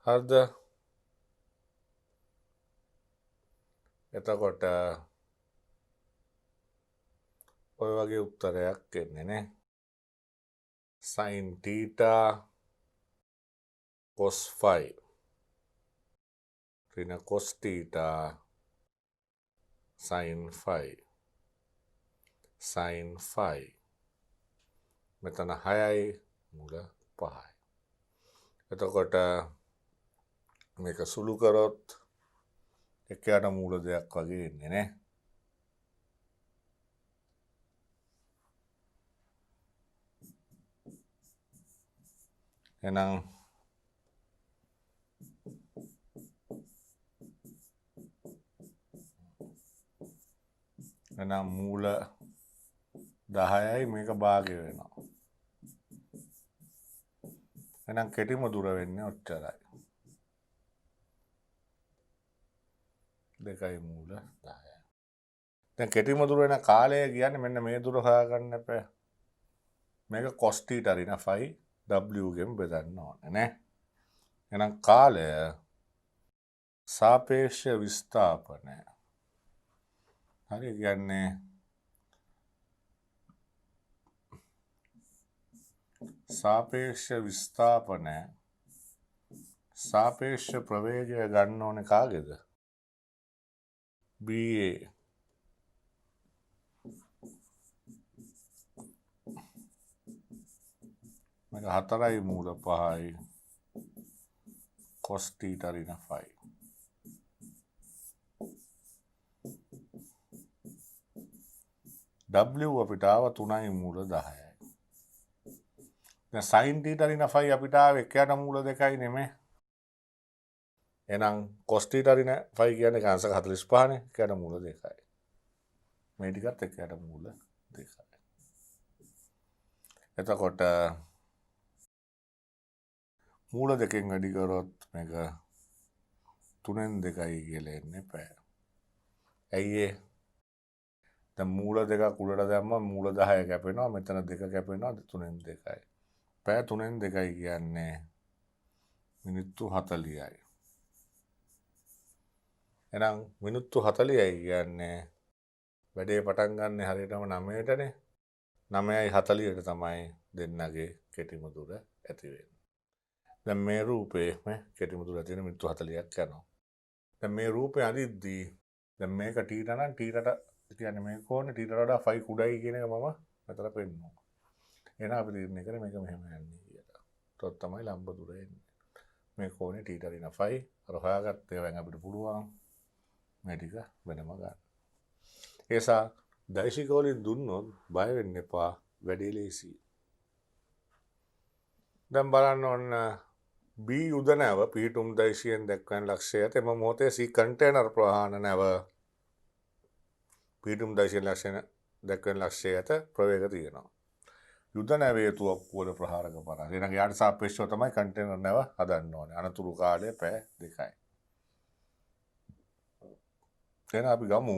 හරිද? එතකොට ඔය වගේ උත්තරයක් එන්නේ නේ. sin theta cos phi ඍණ cos theta sin phi sin phi මෙතන 6යි මූල 5යි. එතකොට මේක සුළු කරොත් එකයට මූල දෙයක් වගේ එන්නේ නේ. එහෙනම් මූල 10යි මේක භාගය වෙනවා. එහෙනම් කෙටිම දුර වෙන්නේ ඔච්චරයි. 2යි මූල 10යි. දැන් කෙටිම දුර වෙන කාලය කියන්නේ මෙන්න මේ දුර හොයාගන්න එපා. මේක cos θ ඍණ ෆයි w ගෙන් බෙදන්න ඕනේ නේ. එහෙනම් කාලය සාපේක්ෂ විස්ථාපනය. හරි කියන්නේ සාපේක්ෂ විස්ථාපනය සාපේක්ෂ ප්‍රවේගය ගන්න ඕනේ කාගේද? BA. මේක 4යි මූල 5යි cos θ ඍණ ෆයි. W අපිට ආව 3යි මූල 10යි. දැන් sin θ ඍණ ෆයි අපිට ආව එකයට මූල 2යි නෙමෙයි. එහෙනම් cos θ ඍණ ෆයි කියන්නේ කාංශක 45 නේ. එකයට මූල 2යි. මේ ටිකත් එකයට මූල 2යි. එතකොට මූල දෙකෙන් වැඩි කරොත් මේක 3න් 2යි කියලා එන්නේ පැය. ඇයි ඒ? දැන් මූල දෙකක් උඩට දැම්මම මූල 10 කැපෙනවා. මෙතන 2 කැපෙනවා 3න් 2යි. පැය 3න් 2යි කියන්නේ මිනිත්තු 40යි. එහෙනම් මිනිත්තු 40යි කියන්නේ වැඩේ පටන් ගන්න හරියටම 9ටනේ. 9යි 40ට තමයි දෙන්නගේ කෙටිම දුර ඇති වෙන්නේ. දැන් මේ රූපේ කෙටිම දුර ඇති වෙන මිනිත්තු 40ක් යනවා. දැන් මේ රූපේ අඳිද්දී දැන් මේක ටීට නම් ටීටට කියන්නේ මේ කෝණේ ටීටට වඩා 5 කුඩයි කියන එක මම මෙතන පෙන්නනවා. එහෙනම් අපි තීරණය කරේ මේක මෙහෙම යන්නේ කියලා. ඒත් තමයි ලම්බ දුර එන්නේ. මේ කෝණේ ටීට රින 5 අර හොයාගත්ත ඒවායින් අපිට පුළුවන් මේ ටික වෙනම ගන්න. ඒසා දෛශික වලින් දුන්නොත් බය වෙන්න එපා වැඩි ලේසියි. දැන් බලන්න ඔන්න B යුද නැව පිහිටුම් දෛශයෙන් දක්වන ලක්ෂයට එම මොහොතේ C කන්ටේනර් ප්‍රවාහන නැව පිහිටුම් දෛශයෙන් ලක්ෂණ දක්වන ලක්ෂයට ප්‍රවේග තියෙනවා. යුද නැවේ තුවක්කුවල ප්‍රහාරක පරාස. එහෙනම් යාට සාපේක්ෂව තමයි කන්ටේනර් නැව හදන්න ඕනේ. අනතුරු කාලය පැය 2යි. එහෙනම් අපි ගමු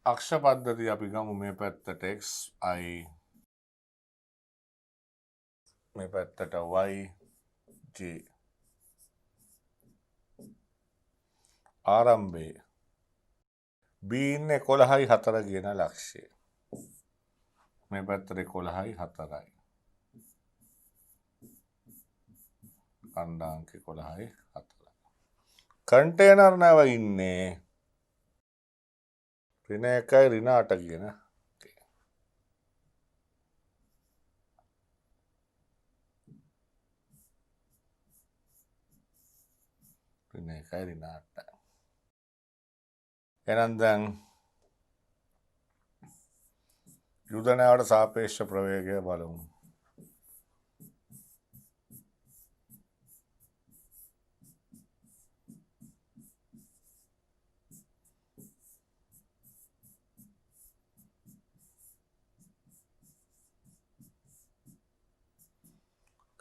අක්ෂ පද්ධතිය අපි ගමු මේ පැත්තට xi මේ පැත්තට yj ආරම්භයේ b ඉන්නේ 11යි 4 කියන ලක්ෂය. මේ පැත්තට 11යි 4යි. අණ්ඩාංක 11යි 4යි. කන්ටේනර් නැව ඉන්නේ ඍණ 1යි ඍණ 8 කියන ඍණ 1යි ඍණ 8යි. එහෙනම් දැන් යුද නැවට සාපේක්ෂ ප්‍රවේගය බලමු.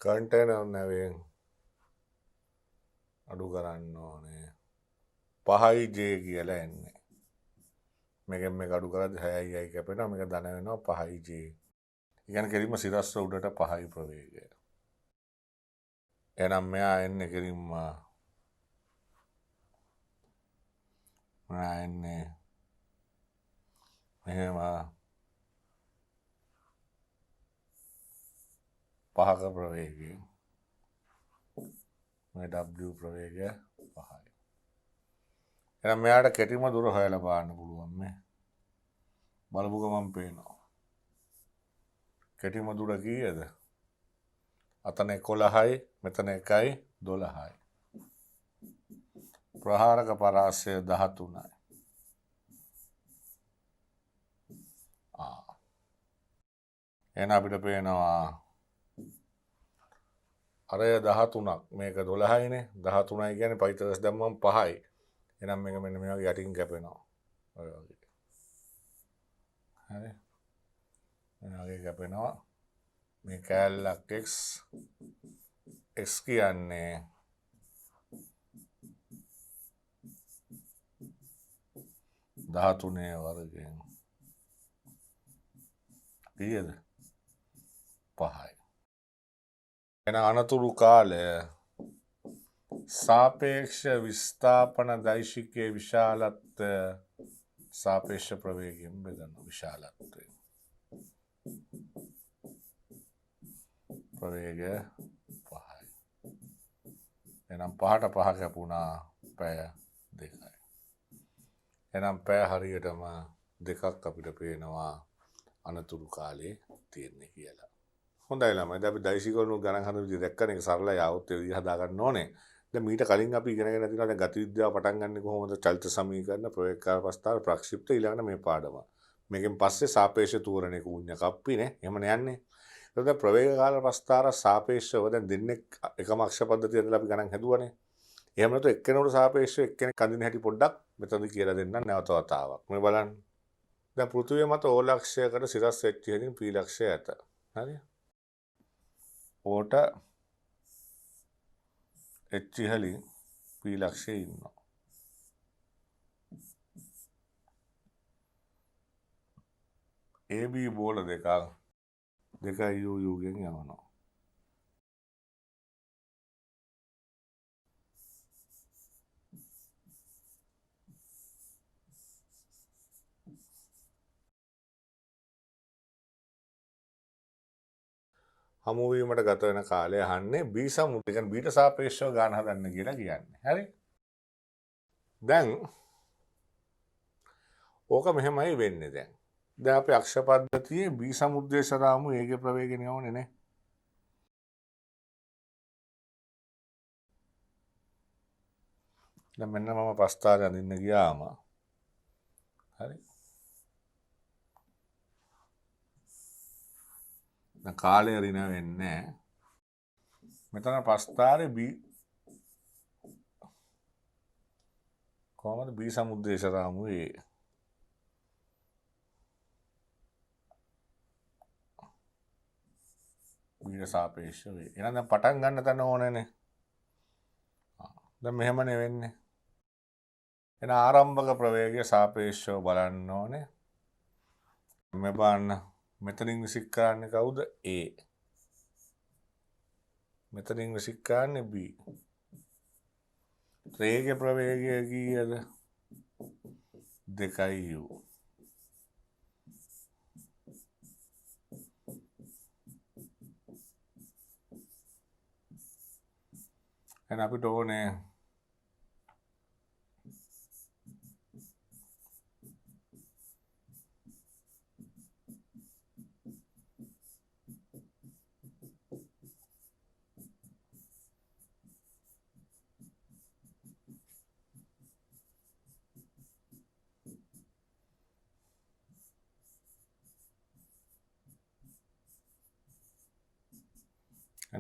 කන්ටේනර් නැවෙන් අඩු කරන්න ඕනේ 5j කියලා එන්නේ. මේකෙන් මේක අඩු කරද්දී 6යි කැපෙනවා. මේක ධන වෙනවා 5j. ඒ කියන්නේ කෙලින්ම සිරස්ස උඩට 5යි ප්‍රවේගය. එහෙනම් මෙයා එන්නේ කෙලින්ම මෙයා එන්නේ මෙහෙම 5ක ප්‍රවේගයෙන්. මේ w ප්‍රවේගය 5යි. එහෙනම් මෙයාට කෙටිම දුර හොයලා බලන්න පුළුවන් මේ. බලපු ගමන් පේනවා. කෙටිම දුර කීයද? අතන 11යි, මෙතන 1යි 12යි. ප්‍රහාරක පරාසය 13යි. එහෙනම් අපිට පේනවා අර 13ක් මේක 12යිනේ 13යි කියන්නේ පයිතරස් දැම්මම 5යි. එහෙනම් මේක මෙන්න මේ වගේ යටින් කැපෙනවා. ඔය වගේ. හරි. මේ වගේ කැපෙනවා. මේ කෑල්ලක් x කියන්නේ 13 වර්ගයෙන් කීයද? 5යි. එහෙනම් අනතුරු කාලය සාපේක්ෂ විස්ථාපන දෛශිකයේ විශාලත්වය සාපේක්ෂ ප්‍රවේගයෙන් බෙදන විශාලත්වය. ප්‍රවේගය 5යි. එහෙනම් 5ට 5 කැපුණා පැය 2යි. එහෙනම් පැය හරියටම 2ක් අපිට පේනවා අනතුරු කාලේ තියෙන්නේ කියලා. හොඳයි ළමයි. දැන් අපි දෛශික වල ගණන් හදන විදිහ දැක්කනේ. ඒක සරලයි. ආවොත් ඒ විදිහ හදා ගන්න ඕනේ. දැන් මීට කලින් අපි ඉගෙනගෙන තියෙනවා දැන් ගති විද්‍යාව පටන් ගන්න කොහොමද? චලිත සමීකරණ, ප්‍රවේගකාර ප්‍රස්තාර, ප්‍රක්ෂිප්ත ඊළඟට මේ පාඩම. මේකෙන් පස්සේ සාපේක්ෂ තූරණේ කුණ්‍ය කප්පිනේ. එහෙමනේ යන්නේ. ඒක දැන් ප්‍රවේගකාර ප්‍රස්තාර සාපේක්ෂව දැන් දෙන්නේ එකම අක්ෂ පද්ධතිය ඇතුළේ අපි ගණන් හැදුවානේ. එහෙම නැත්නම් එක්කෙනෙකුට සාපේක්ෂව එක්කෙනෙක් අඳින හැටි පොඩ්ඩක් මෙතනදි කියලා දෙන්නම් නැවත වතාවක්. මේ බලන්න. දැන් පෘථිවිය මත O ලක්ෂයකට සිරස් වෙච්ච හැකින් P ලක්ෂය ඇත. හරි? ඕට H ඉහලින් P ලක්ෂයේ ඉන්නවා. AB බෝල දෙකයි U ගෙන් යවනවා. හමුවීමට ගත වෙන කාලය අහන්නේ B සමුද්‍රය කියන්නේ Bට සාපේක්ෂව ගාන හදන්න කියලා කියන්නේ. හරි? දැන් ඕක මෙහෙමයි වෙන්නේ දැන්. දැන් අපේ අක්ෂ පද්ධතියේ B සමුද්‍රය සරාමු ඒගේ ප්‍රවේගය යවන්නේ නේ. දැන් මෙන්න මම ප්‍රස්ථාරය අඳින්න ගියාම හරි. දැන් කාලය ඍණ වෙන්නේ මෙතන ප්‍රස්ථාරේ B කොහමද B සමුද්‍රය සරාමුවේ Bට සාපේක්ෂව වේ. එහෙනම් දැන් පටන් ගන්න තැන ඕනේනේ. දැන් මෙහෙමනේ වෙන්නේ. එන ආරම්භක ප්‍රවේගය සාපේක්ෂව බලන්න ඕනේ. මේ බලන්න මෙතනින් විසික් කරන්නේ කවුද? A. මෙතනින් විසික් කරන්නේ B. රේඛ ප්‍රවේගය කීයද? 2U. එහෙනම් අපිට ඕනේ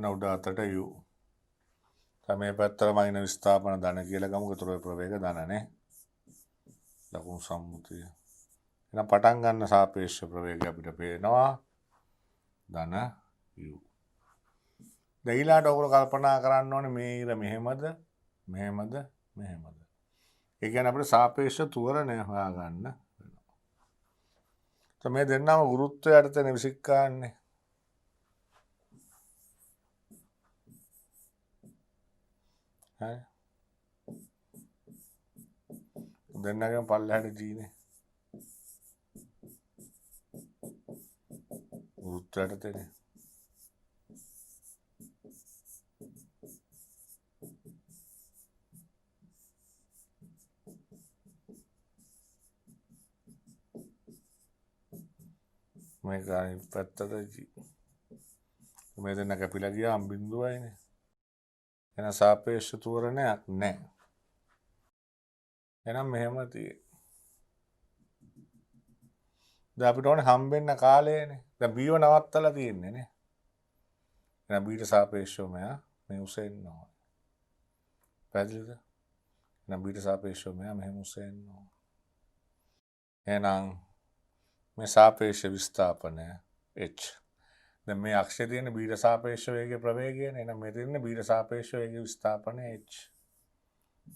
උඩ අතට U. මේ පැත්තට මයින විස්ථාපන ධන කියලා ගමුක තුර ප්‍රවේග ධනනේ. ලකුණු සම්මුතිය. එහෙනම් පටන් ගන්න සාපේක්ෂ ප්‍රවේගය අපිට පේනවා ධන U. දැන් ඊළාට ඔයගොල්ලෝ කල්පනා කරන්න ඕනේ මේ ඉර මෙහෙමද මෙහෙමද මෙහෙමද. ඒ කියන්නේ අපිට සාපේක්ෂ තුවරණය හොයාගන්න වෙනවා. මේ දෙන්නම ගුරුත්වය යටතේ විසික් කරන්නේ. හරි. දෙන්නගම පල්ලෙහාට G නේ. ගුරුත්වයට තේනේ. මේක අනිත් පැත්තට G. මේ දෙන්න කැපිලා ගියාම බිඳුවයිනේ. එහෙනම් සාපේක්ෂ තුවරණයක් නැහැ. එහෙනම් මෙහෙම තියෙන්නේ. දැන් අපිට ඕනේ හම්බෙන්න කාලයනේ. දැන් B ව නවත්තලා තියෙන්නේ නේ. එහෙනම් B ට සාපේක්ෂව මෙයා මේ උස එන්න ඕනේ. පැහැදිලිද? එහෙනම් B ට සාපේක්ෂව මෙයා මෙහෙම උස එන්න ඕනේ. එහෙනම් මේ සාපේක්ෂ විස්ථාපනය H. දැන් මේ අක්ෂයේ තියෙන B ට සාපේක්ෂ වේගයේ ප්‍රවේගයනේ. එහෙනම් මේ තියෙන B ට සාපේක්ෂ වේගයේ විස්ථාපනය H.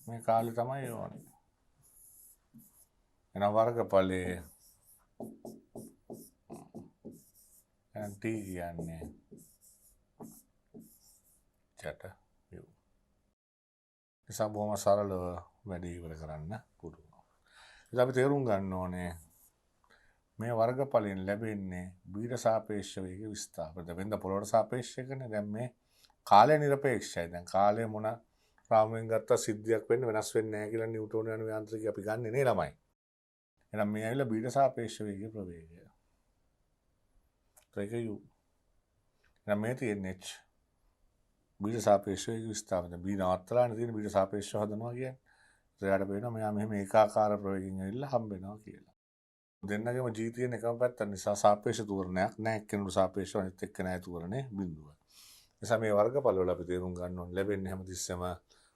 මේ කාලේ තමයි ඕනේ. එහෙනම් වර්ගඵලයේ T කියන්නේ යට U. නිසා බොහොම සරලව වැඩේ ඉවර කරන්න පුළුවන්. ඉතින් අපි තේරුම් ගන්න ඕනේ මේ වර්ගඵලයෙන් ලැබෙන්නේ B ට සාපේක්ෂ වේගයේ විස්ථාපනය. වෙනද පොළොවට සාපේක්ෂ එකනේ. දැන් මේ කාලය නිරපේක්ෂයි. දැන් කාලය මොන රාමුවෙන් ගත්තා සිද්ධියක් වෙන්න වෙනස් වෙන්නේ නැහැ කියලා නිව්ටෝනියානු යාන්ත්‍රිකය අපි ගන්නෙ නේ ළමයි. එහෙනම් මේ ඇවිල්ලා B ට සාපේක්ෂ වේගයේ ප්‍රවේගය. ඒක U. එහෙනම් මේ තියෙන්නේ H. B ට සාපේක්ෂ වේගයේ විස්ථාපනය. B නවත්තලානේ තියෙන B ට සාපේක්ෂව හදනවා කියන්නේ. එයාට පේනවා මෙයා මෙහෙම ඒකාකාර ප්‍රවේගයෙන් ඇවිල්ලා හම්බ වෙනවා කියලා. දෙන්නගේම G තියෙන එකම පැත්ත නිසා සාපේක්ෂ තුවරණයක් නැහැ. එක්කෙනෙකුට සාපේක්ෂව අනිත් එක්කෙනා තුවරණේ බිඳුව. නිසා මේ වර්ගඵල වල අපි තේරුම් ගන්න ඕනේ ලැබෙන්නේ හැමතිස්සෙම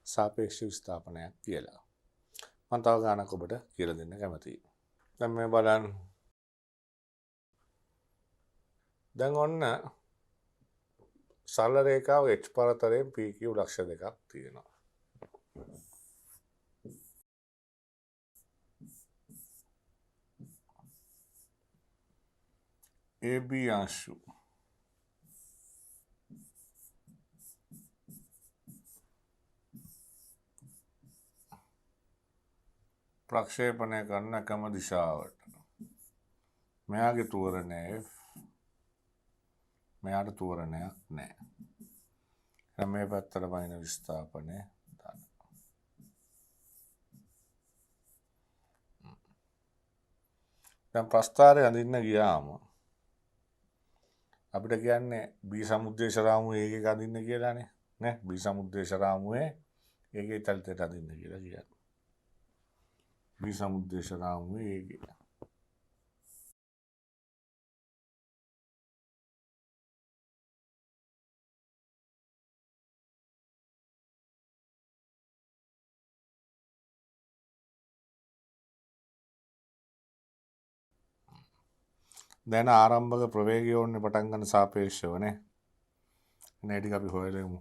සාපේක්ෂ විස්ථාපනයක් කියලා. මම තව ගානක් ඔබට කියලා දෙන්න කැමතියි. දැන් මේ බලන්න. දැන් ඔන්න සරල රේඛාව h පරතරයෙන් pq ලක්ෂ දෙකක් තියෙනවා. AB අංශු ප්‍රක්ෂේපණය කරන එකම දිශාවට. මෙයාගේ තෝරණය F. මෙයාට තෝරණයක් නැහැ. එහෙනම් මේ පැත්තට පයින් විස්ථාපනය දාන්න. දැන් ප්‍රස්ථාරය අඳින්න ගියාම අපිට කියන්නේ B සමුද්දේශ රාමුවේ ඒකක අඳින්න කියලානේ නේ. B සමුද්දේශ රාමුවේ ඒකේ තලතට අඳින්න කියලා කියන්නේ. B සමුද්දේශ රාමුවේ ඒකේ. දැන් ආරම්භක ප්‍රවේගය ඕනේ පටන් ගන්න සාපේක්ෂව නේ. මේ ටික අපි හොයලමු.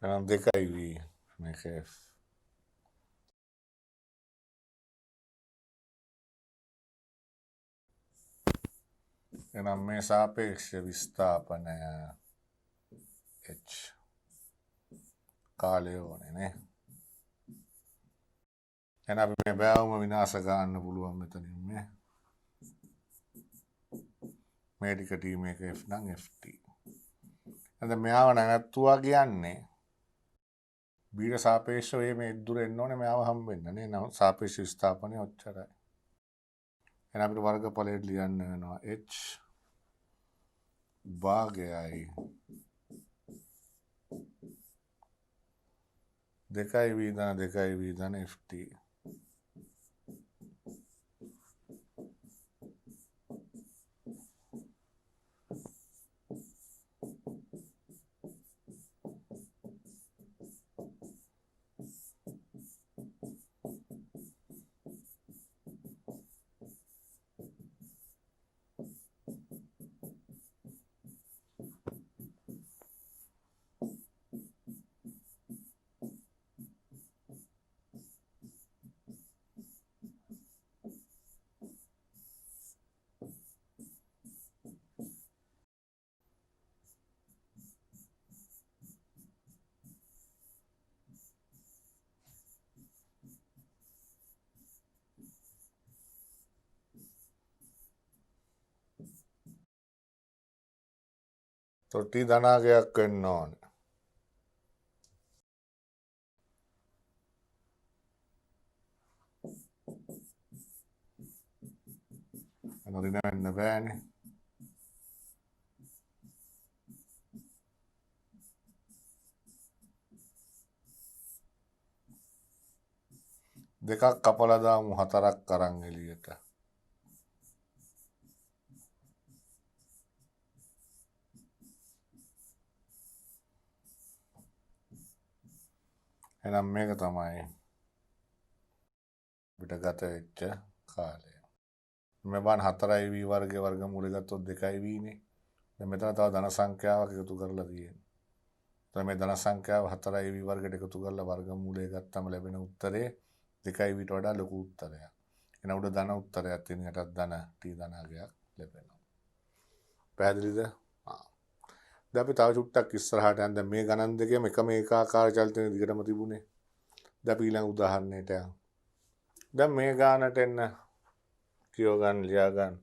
එහෙනම් 2යි V මේක F. එහෙනම් මේ සාපේක්ෂ විස්ථාපනය H කාලය ඕනේ නේ. එහෙනම් අපි මේ බෑවුම විනාශ ගන්න පුළුවන් මෙතනින් මේ ටික T මේක F නම් FT. එහෙනම් මෙයාව නැවතුවා කියන්නේ බීට සාපේක්ෂව මේ දුර එන්න ඕනේ මෙයාව හම්බෙන්න නේ. නම් සාපේක්ෂ විස්ථාපනය ඔච්චරයි. එහෙනම් අපිට වර්ගඵලයට ලියන්න වෙනවා H භාගයයි 2යි V ධන 2යි V ධන FT. තොටි ධනාගයක් වෙන්න ඕනේ. රින වෙන්න බෑනේ. දෙකක් කපලා දාමු 4ක් අරන් එළියට. එහෙනම් මේක තමයි අපිට ගත වෙච්ච කාලය. මේ බාන 4යි v වර්ගයේ වර්ගමූලය ගත්තොත් 2යි v නේ. දැන් මෙතන තව ධන සංඛ්‍යාවක් එකතු කරලා තියෙනවා. එතකොට මේ ධන සංඛ්‍යාව 4ab වර්ගයට එකතු කරලා වර්ගමූලය ගත්තම ලැබෙන උත්තරේ 2ට වඩා ලොකු උත්තරයක්. එන උඩ ධන උත්තරයක් තියෙන යටත් ධන t ධනාගයක් ලැබෙනවා. පැහැදිලිද? දැන් අපි තව චුට්ටක් ඉස්සරහට යන්න. දැන් මේ ගණන් දෙකේම එකම ඒකාකාර චලිතන දිගටම තිබුණේ. දැන් අපි ඊළඟ උදාහරණයට යමු. දැන් මේ ගානට එන්න කියව ගන්න ලියා ගන්න.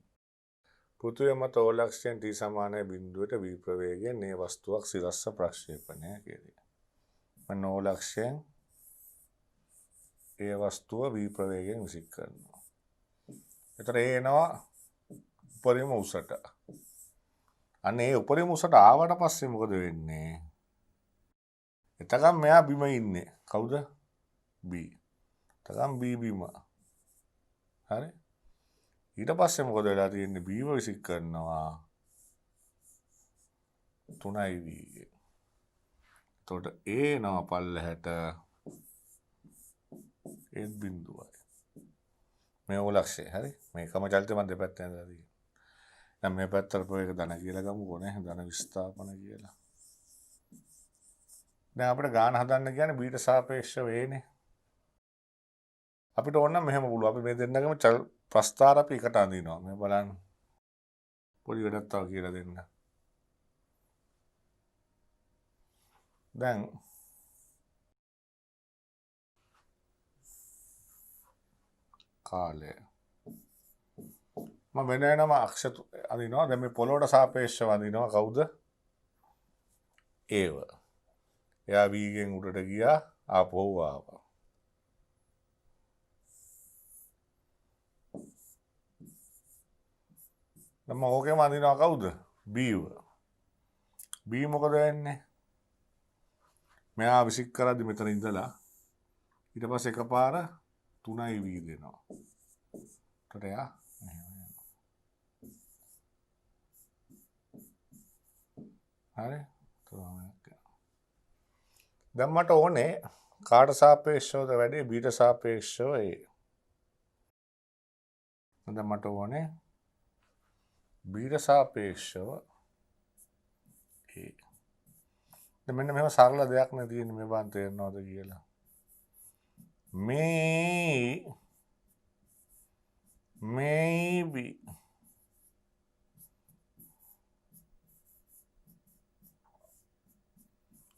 පෘථිවිය මත ඕලක්ෂයෙන් t සමානයි බිඳුවට v ප්‍රවේගයෙන් මේ වස්තුවක් සිරස්ස ප්‍රක්ෂේපණය කෙරේ. මම ඕලක්ෂයෙන් ඒ වස්තුව v ප්‍රවේගයෙන් විසික් කරනවා. එතකොට ඒ එනවා උපරිම උසට. අන්න ඒ උපරිම උසට ආවට පස්සේ මොකද වෙන්නේ? එතකම් මෙයා බිම ඉන්නේ. කවුද? b. එතකම් b බිම. හරි? ඊට පස්සේ මොකද වෙලා තියෙන්නේ? b ව විසික් කරනවා 3v. එතකොට a එනවා පල්ලෙහාට ඒත් බිඳුවයි. මේ ඕලක්ෂය. හරි? මේකම චලිත මත දෙපැත්තෙන් ඉඳලා තියෙන්නේ. දැන් මේ පැත්තට ප්‍රවේග ධන කියලා ගමුකෝ නේ. ධන විස්ථාපන කියලා. දැන් අපිට ගාන හදන්න කියන්නේ බීට සාපේක්ෂව වේනේ. අපිට ඕන නම් මෙහෙම පුළුවන්. අපි මේ දෙන්නගම ප්‍රස්ථාර අපි එකට අඳිනවා. මේ බලන්න. පොඩි වැඩක් තව කියලා දෙන්න. දැන් කාලය මම වෙනම අක්ෂ අඳිනවා. දැන් මේ පොළොවට සාපේක්ෂව අඳිනවා කවුද? ඒව. එයා වීගෙන් උඩට ගියා ආපහු ආවා. දැන් මම ඕකේම අඳිනවා කවුද? බීව. බී මොකද වෙන්නේ? මෙයා විසික් කරද්දි මෙතන ඉඳලා ඊට පස්සේ එකපාර 3යි වී දෙනවා. එතකොට එයා හරි? දැන් මට ඕනේ කාට සාපේක්ෂවද වැඩි? බීට සාපේක්ෂව ඒ. දැන් මට ඕනේ බීට සාපේක්ෂව ඒ. දැන් මෙන්න මෙහෙම සරල දෙයක් නේ තියෙන්නේ. මේ බන් තේරෙනවද කියලා. maybe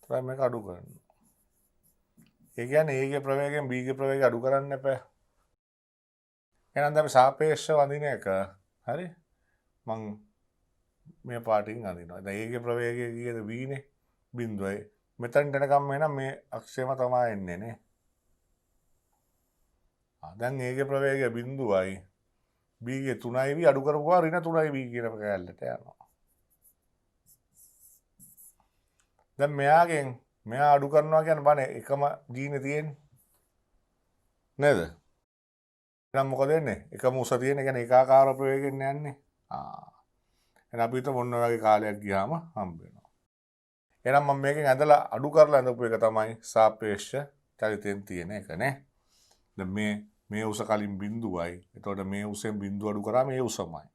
try මේක අඩු කරන්න. ඒ කියන්නේ A ගේ ප්‍රවේගයෙන් B ගේ ප්‍රවේගය අඩු කරන්න එපා. එහෙනම් අපි සාපේක්ෂව අඳින එක හරි මං මේ පාටින් අඳිනවා. දැන් A ගේ ප්‍රවේගය කීයද? V නේ. බිඳුවයි. මෙතනට එනකම් එහෙනම් මේ අක්ෂයම තමයි එන්නේ නේ. දැන් A ගේ ප්‍රවේගය බිඳුවයි. B ගේ 3යි අඩු කරපුවා ඍණ 3යි කියන කැලලට යනවා. දැන් මෙයා අඩු කරනවා කියන්නේ බනේ එකම ජීනේ තියෙන්නේ නේද? එහෙනම් මොකද වෙන්නේ? එකම උස තියෙන කියන්නේ ඒකාකාර ප්‍රවේගයෙන් යන්නේ. එහෙනම් අපිට මොන වගේ කාලයක් ගියාම හම්බ වෙනවා. එහෙනම් මම මේකෙන් ඇදලා අඩු කරලා ඇඳපු එක තමයි සාපේක්ෂ චලිතයෙන් තියෙන එක නේ. දැන් මේ උස කලින් බිඳුවයි. එතකොට මේ උසෙන් බිඳුව අඩු කරාම මේ උසමයි.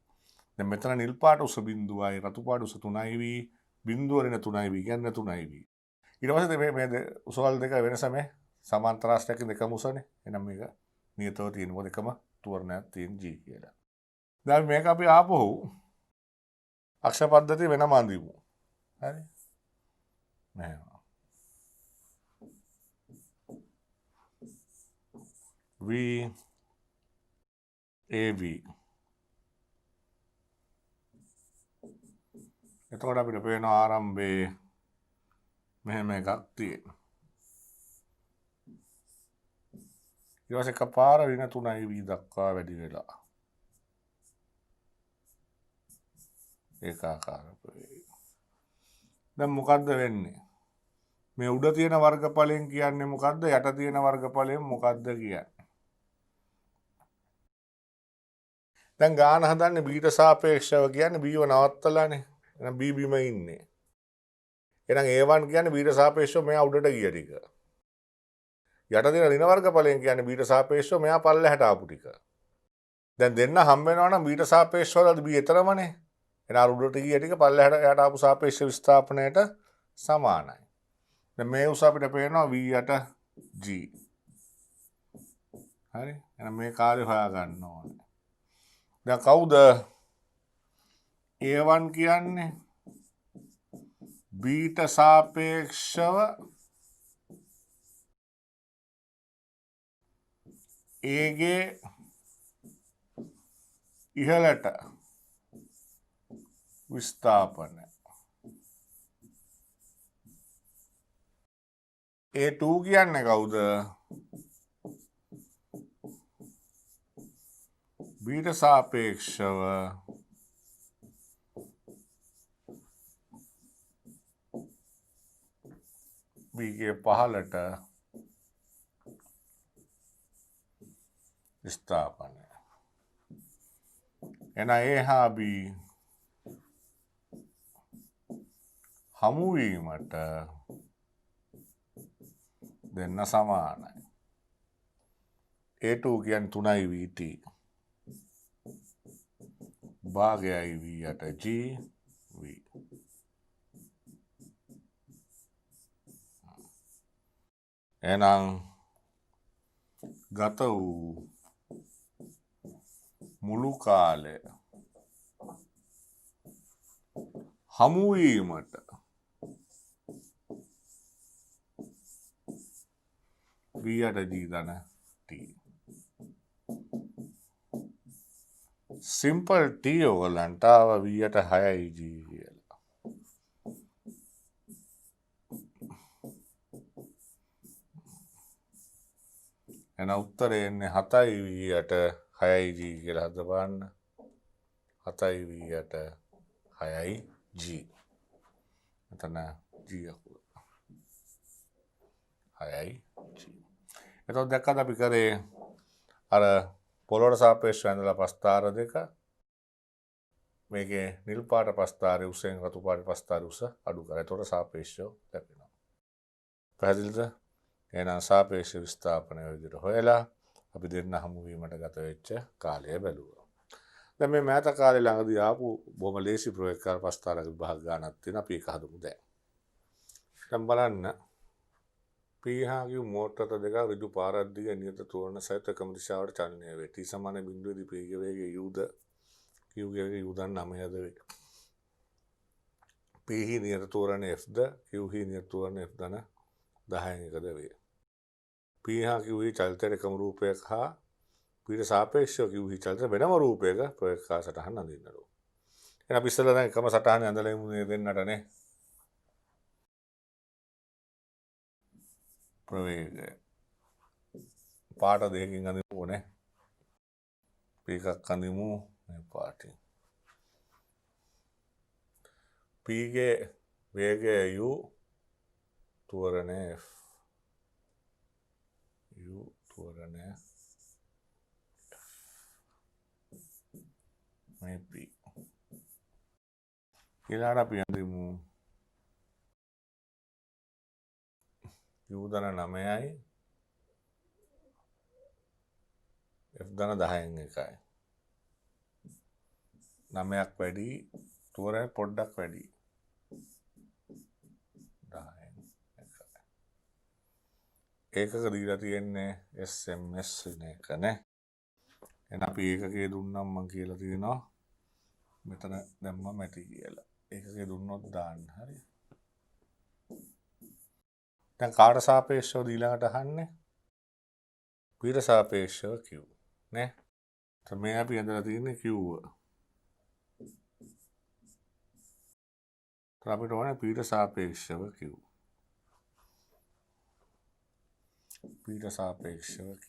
දැන් මෙතන නිල් පාට උස බිඳුවයි, රතු පාට උස 3යි, බිඳුව රින 3යි කියන්නේ 3යි. ඊට පස්සේ මේ උසවල් දෙක වෙනස මේ සමාන්තර රාශියකින් දෙකම උසනේ. එහෙනම් මේක නියතව තියෙන මොකද එකම තුවරණයක් තියෙන G කියලා. දැන් මේක අපි ආපහු අක්ෂ පද්ධතිය වෙනම අඳිමු. හරි? මෙහෙම. V AB. එතකොට අපිට පේන ආරම්භයේ මෙහෙම එකක් තියෙනවා. ඊට පස්සේ එකපාර ඍණ 3යි V දක්වා වැඩි වෙලා. ඒකාකාර ප්‍රවේගය. දැන් මොකද්ද වෙන්නේ? මේ උඩ තියෙන වර්ගඵලයෙන් කියන්නේ මොකද්ද? යට තියෙන වර්ගඵලයෙන් මොකද්ද කියන්නේ? දැන් ගාන හදන්නේ බීට සාපේක්ෂව කියන්නේ බීව නවත්තලානේ. එහෙනම් බී බිම ඉන්නේ. එහෙනම් A1 කියන්නේ බීට සාපේක්ෂව මෙයා උඩට ගිය ටික. යට තියෙන ඍණ වර්ගඵලයෙන් කියන්නේ බීට සාපේක්ෂව මෙයා පල්ලෙහාට ආපු ටික. දැන් දෙන්න හම්බ වෙනවා නම් බීට සාපේක්ෂවද බී එතරමනේ. එන උඩට ගිය ටික පල්ලෙහාට යට ආපු සාපේක්ෂ විස්ථාපනයට සමානයි. දැන් මේ උස අපිට පේනවා v8 g. හරි. එහෙනම් මේ කාර්යය හොයාගන්න ඕනේ. දැන් කවුද a1 කියන්නේ? b ට සාපේක්ෂව a ගේ ඉහළට විස්ථාපන. a2 කියන්නේ කවුද? b ට සාපේක්ෂව b ගේ පහළට විස්ථාපනය. එන a හා b හමුවීමට දෙන්න සමානයි. a2 කියන්නේ 3යි vt භාගයයි v8 g v. එහෙනම් ගත වූ මුළු කාලය හමුවීමට v8 g ධන t. සිම්පල් t ඔයගලන්ට ආව v8 6යි g කියලා. එන උත්තරේ එන්නේ 7යි v8 6යි g කියලා හද බලන්න. 7යි v8 6යි g. එතන g අකුර 6යි g. එතකොට දැක්කද අපි කරේ අර පොළොවට සාපේක්ෂව ඇඳලා ප්‍රස්ථාර දෙක. මේකේ නිල් පාට ප්‍රස්ථාරයේ උසෙන් රතු පාට ප්‍රස්ථාරයේ උස අඩු කරලා ඒතකොට සාපේක්ෂව ලැබෙනවා. පැහැදිලිද? එහෙනම් සාපේක්ෂ විස්ථාපනය විදිහට හොයලා අපි දෙන්න හමු වීමට ගත වෙච්ච කාලය බැලුවා. දැන් මේ මෑත කාලේ ළඟදී ආපු බොහොම ලේසි ප්‍රයෝගකාර ප්‍රස්ථාරක විභාග ගණනක් තියෙනවා. අපි ඒක හදමු දැන්. දැන් බලන්න පීහා කියු මෝටර දෙක ඍජු පාරක් දිගේ නියත තෝරණ සහිත එකම දිශාවට චලනය වේ. t සමාන බිඳුවේදී p ගේ වේගය u ද q ගේ වේගය u ධන 9ද වේ. p හි නියත තෝරණ f ද q හි නියත තෝරණ f ධන 10න් එකද වේ. p හා q හි චලිතයට එකම රූපයක් හා p ට සාපේක්ෂව q හි චලිත වෙනම රූපයක ප්‍රවේගකාර සටහන් අඳින්නලු. එහෙනම් අපි ඉස්සෙල්ලා දැන් එකම සටහනේ අඳලා ඉමු මේ දෙන්නටනේ. ප්‍රවේගය පාට දෙකකින් අඳිමු ඕනේ. එකක් අඳිමු මේ පාටින්. p ගේ වේගය u ත්වරණය f u ත්වරණය මේ p ඊළඟට අපි අඳිමු u ධන 9යි f ධන 10න් එකයි. 9ක් වැඩි ත්වරණය පොඩ්ඩක් වැඩි 10න් එකයි. ඒකක දීලා තියෙන්නේ SMS වෙන එක නේ. එහෙනම් අපි ඒකකේ දුන්නම් මම කියලා තියෙනවා මෙතන දැම්මම ඇති කියලා. ඒකකේ දුන්නොත් දාන්න. හරි. දැන් කාට සාපේක්ෂව ඊළඟට අහන්නේ? p ට සාපේක්ෂව q නේ. මේ අපි ඇඳලා තියෙන්නේ q. අපිට ඕනේ p ට සාපේක්ෂව q. p ට සාපේක්ෂව q.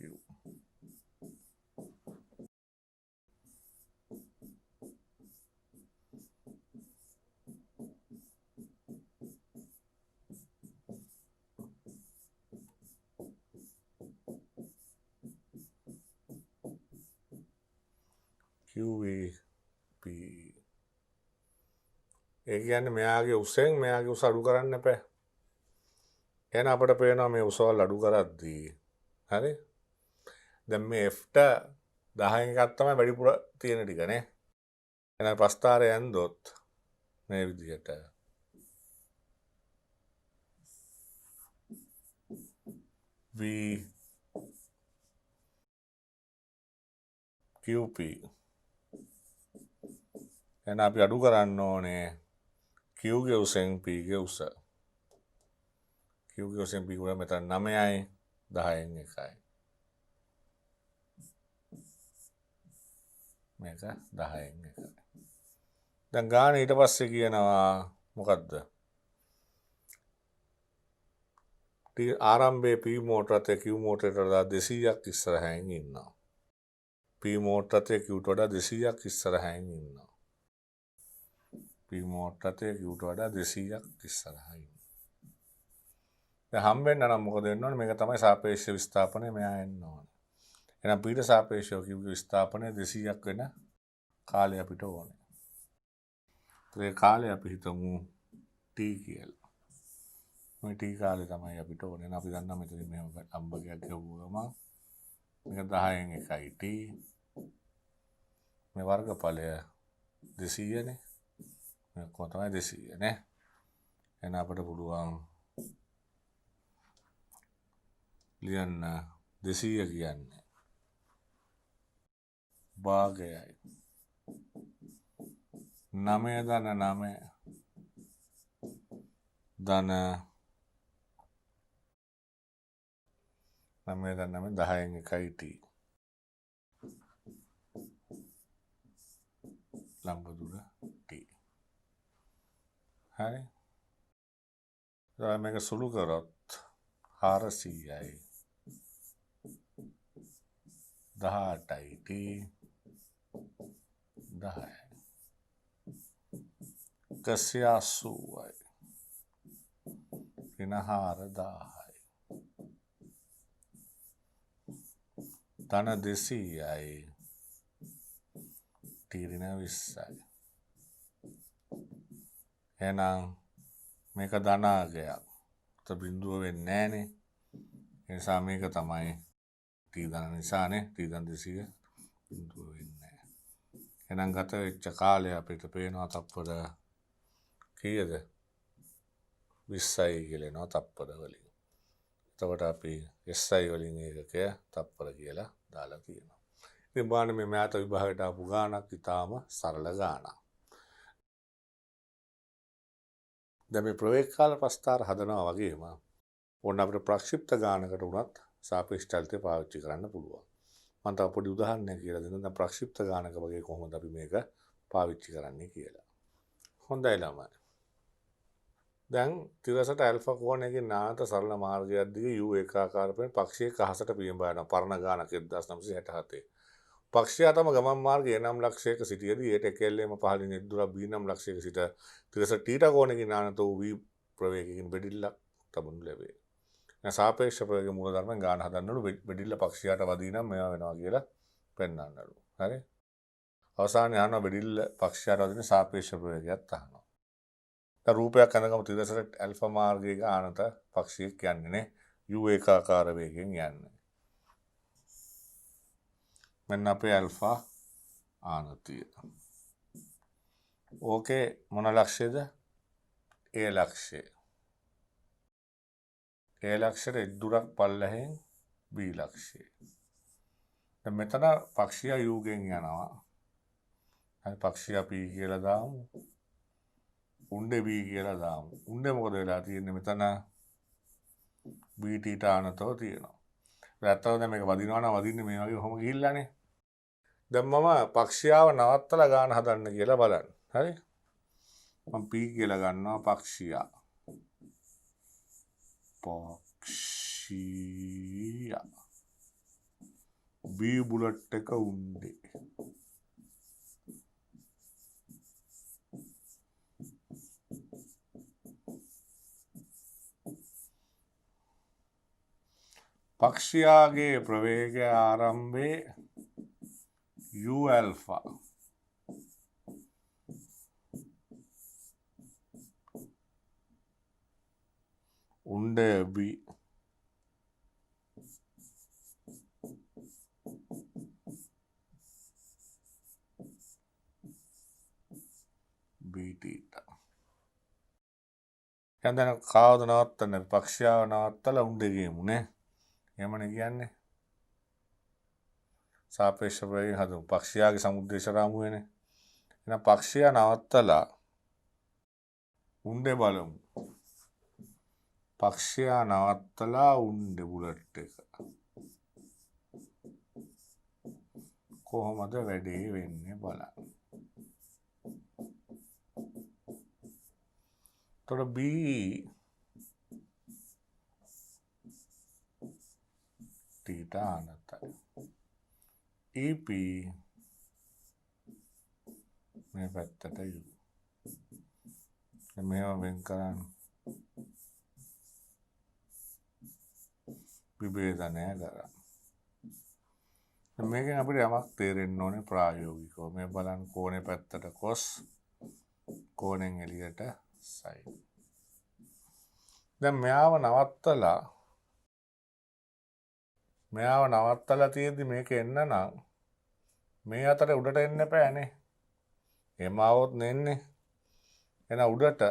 QVP ඒ කියන්නේ මෙයාගේ උසෙන් මෙයාගේ උස අඩු කරන්න එපා. එහෙනම් අපිට පේනවා මේ උසවල් අඩු කරද්දී. හරි? දැන් මේ F ට 10න් එකක් තමයි වැඩිපුර තියෙන ටික නේ. එහෙනම් ප්‍රස්ථාරය ඇන්දොත් මේ විදිහට V QP එහෙනම් අපි අඩු කරන්න ඕනේ Q ගේ උසෙන් P ගේ උස. Q ගේ උසෙන් P ගේ මෙතන 9යි 10න් 1යි. මේක 10න් 1යි. දැන් ගාන ඊට පස්සේ කියනවා මොකද්ද? ආරම්භයේ P මෝටරත් Q මෝටරයට වඩා 200ක් ඉස්සරහින් ඉන්නවා. P මෝටරත් Qට වඩා 200ක් ඉස්සරහින් ඉන්නවා. P මෝටරත් Qට වඩා 200ක් ඉස්සරහින්. දැන් හම්බෙන්න නම් මොකද වෙන්න ඕනේ? මේක තමයි සාපේක්ෂ විස්ථාපනය මෙයා එන්න ඕනේ. එහෙනම් Pට සාපේක්ෂව Q ගේ විස්ථාපනය 200ක් වෙන කාලය අපිට ඕනේ. ඒ කාලය අපි හිතමු T කියලා. මේ T කාලේ තමයි අපිට ඕනේ. අපි දන්නවා මෙතන මෙහෙම අම්බකයක් ගෙවුවම මේක 10න් 1යි T. මේ වර්ගඵලය 200නේ. මේ කොහොම තමයි 200 නේ. එහෙනම් අපිට පුළුවන් ලියන්න 200 කියන්නේ භාගයයි 9 ධන 9 ධන 9 ධන 9 10න් 1යි T. ලම්බදුර T. හරි. මේක සුළු කරොත් 400යි 18යි T 10යි 180යි පින 4000යි ධන 200යි තීරණ 20යි. එහෙනම් මේක ධනාගයක්. බිඳුව වෙන්නේ නැහනේ. ඒ නිසා මේක තමයි T ධන නිසානේ T ධන 200 බිඳුව වෙන්නේ නැහැ. එහෙනම් ගත වෙච්ච කාලය අපිට පේනවා තප්පර කීයද? 20යි කියලා එනවා තප්පර වලින්. එතකොට අපි SI වලින් ඒකකය තප්පර කියලා දාලා තියෙනවා. ඉතින් බලන්න මේ මෑත විභාගයට ආපු ගාණක් ඉතාම සරල ගාණක්. දැන් මේ ප්‍රවේග කාල ප්‍රස්ථාර හදනවා වගේම ඕන අපිට ප්‍රක්ෂිප්ත ගානකට උනත් සාපේක්ෂ චලිතය පාවිච්චි කරන්න පුළුවන්. මම තව පොඩි උදාහරණයක් කියලා දෙන්නම්. දැන් ප්‍රක්ෂිප්ත ගානක වගේ කොහොමද අපි මේක පාවිච්චි කරන්නේ කියලා. හොඳයි ළමයි. දැන් තිරසට ඇල්ෆා කෝණයකින් නාත සරල මාර්ගයක් දිගේ U ඒකාකාර පෙනෙන පක්ෂයක අහසට පියඹ යන පරණ ගානක 1967. පක්ෂයා තම ගමන් මාර්ගයේ නම් ලක්ෂයක සිටියේදී ඒට එකල්ලේම පහළින් එද්දුරා B නම් ලක්ෂයක සිට තිරස තීටා කෝණයකින් නානත වූ V ප්‍රවේගයකින් බෙඩිල්ලක් තබනු ලැබේ. දැන් සාපේක්ෂ ප්‍රවේග මූලධර්මෙන් ගාන හදන්නලු බෙඩිල්ල පක්ෂයාට වදී නම් මේවා වෙනවා කියලා පෙන්වන්නලු. හරි? අවසානයේ අහනවා බෙඩිල්ල පක්ෂයාට වදින සාපේක්ෂ ප්‍රවේගයක් අහනවා. දැන් රූපයක් අඳගම තිරසට ඇල්ෆා මාර්ගයේ ගානත පක්ෂියෙක් යන්නේ නේ U ඒකාකාර වේගයෙන් යන්නේ. මෙන්න අපේ ඇල්ෆා ආනතිය. ඕකේ මොන ලක්ෂයද? A ලක්ෂය. A ලක්ෂයට එද්දුරක් පල්ලෙහෙන් B ලක්ෂය. දැන් මෙතන පක්ෂියා U ගෙන් යනවා. හරි පක්ෂියා P කියලා දාමු. උණ්ඩේ B කියලා දාමු. උණ්ඩේ මොකද වෙලා තියෙන්නේ මෙතන BT ආනතව තියෙනවා. ඇත්තටම දැන් මේක වදිනවා නම් වදින්නේ මේ වගේ කොහොම ගිහිල්ලානේ. දැන් මම පක්ෂියාව නවත්තලා ගාන හදන්න කියලා බලන්න. හරි? මම P කියලා ගන්නවා පක්ෂියා. පක්ෂියා. B බුලට් එක උණ්ඩේ. පක්ෂියාගේ ප්‍රවේගය ආරම්භයේ U alpha උණ්ඩය B θ. දැන් කවුද නවත්තන්නේ? පක්ෂයාව නවත්තලා උණ්ඩේ ගියමු නේ. එහෙමනේ කියන්නේ. සාපේක්ෂ ප්‍රවේගයෙන් හදමු. පක්ෂයාගේ සමුද්දේශ රාමුවේනේ. එහෙනම් පක්ෂයා නවත්තලා උණ්ඩේ බලමු. පක්ෂයා නවත්තලා උණ්ඩේ බුලට් එක. කොහොමද වැඩේ වෙන්නේ බලන්න. තොර B θ අනතයි. EP මේ පැත්තට U. මේවා වෙන් කරන්න. විභේදනය කරන්න. මේකෙන් අපිට යමක් තේරෙන්න ඕනේ ප්‍රායෝගිකව. මේ බලන්න කෝණේ පැත්තට cos කෝණෙන් එළියට sin. දැන් මෙයාව නවත්තලා තියෙද්දි මේක එන්න නම් මේ අතර උඩට එන්න එපානේ. එහෙම આવොත් නෙන්නේ. එන උඩට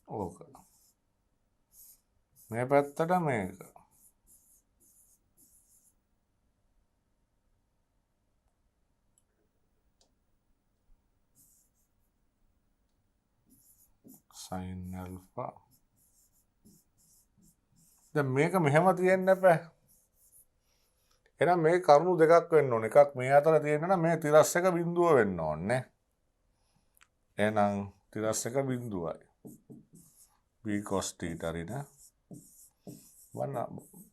ඕක. මේ පැත්තට මේක. sin alpha. දැන් මේක මෙහෙම තියෙන්න එපා. එහෙනම් මේ කරුණු දෙකක් වෙන්න ඕනේ. එකක් මේ අතර තියෙන්න නම් මේ තිරස් එක බිඳුව වෙන්න ඕනේ. එහෙනම් තිරස් එක බිඳුවයි. b cos θ රින වන්න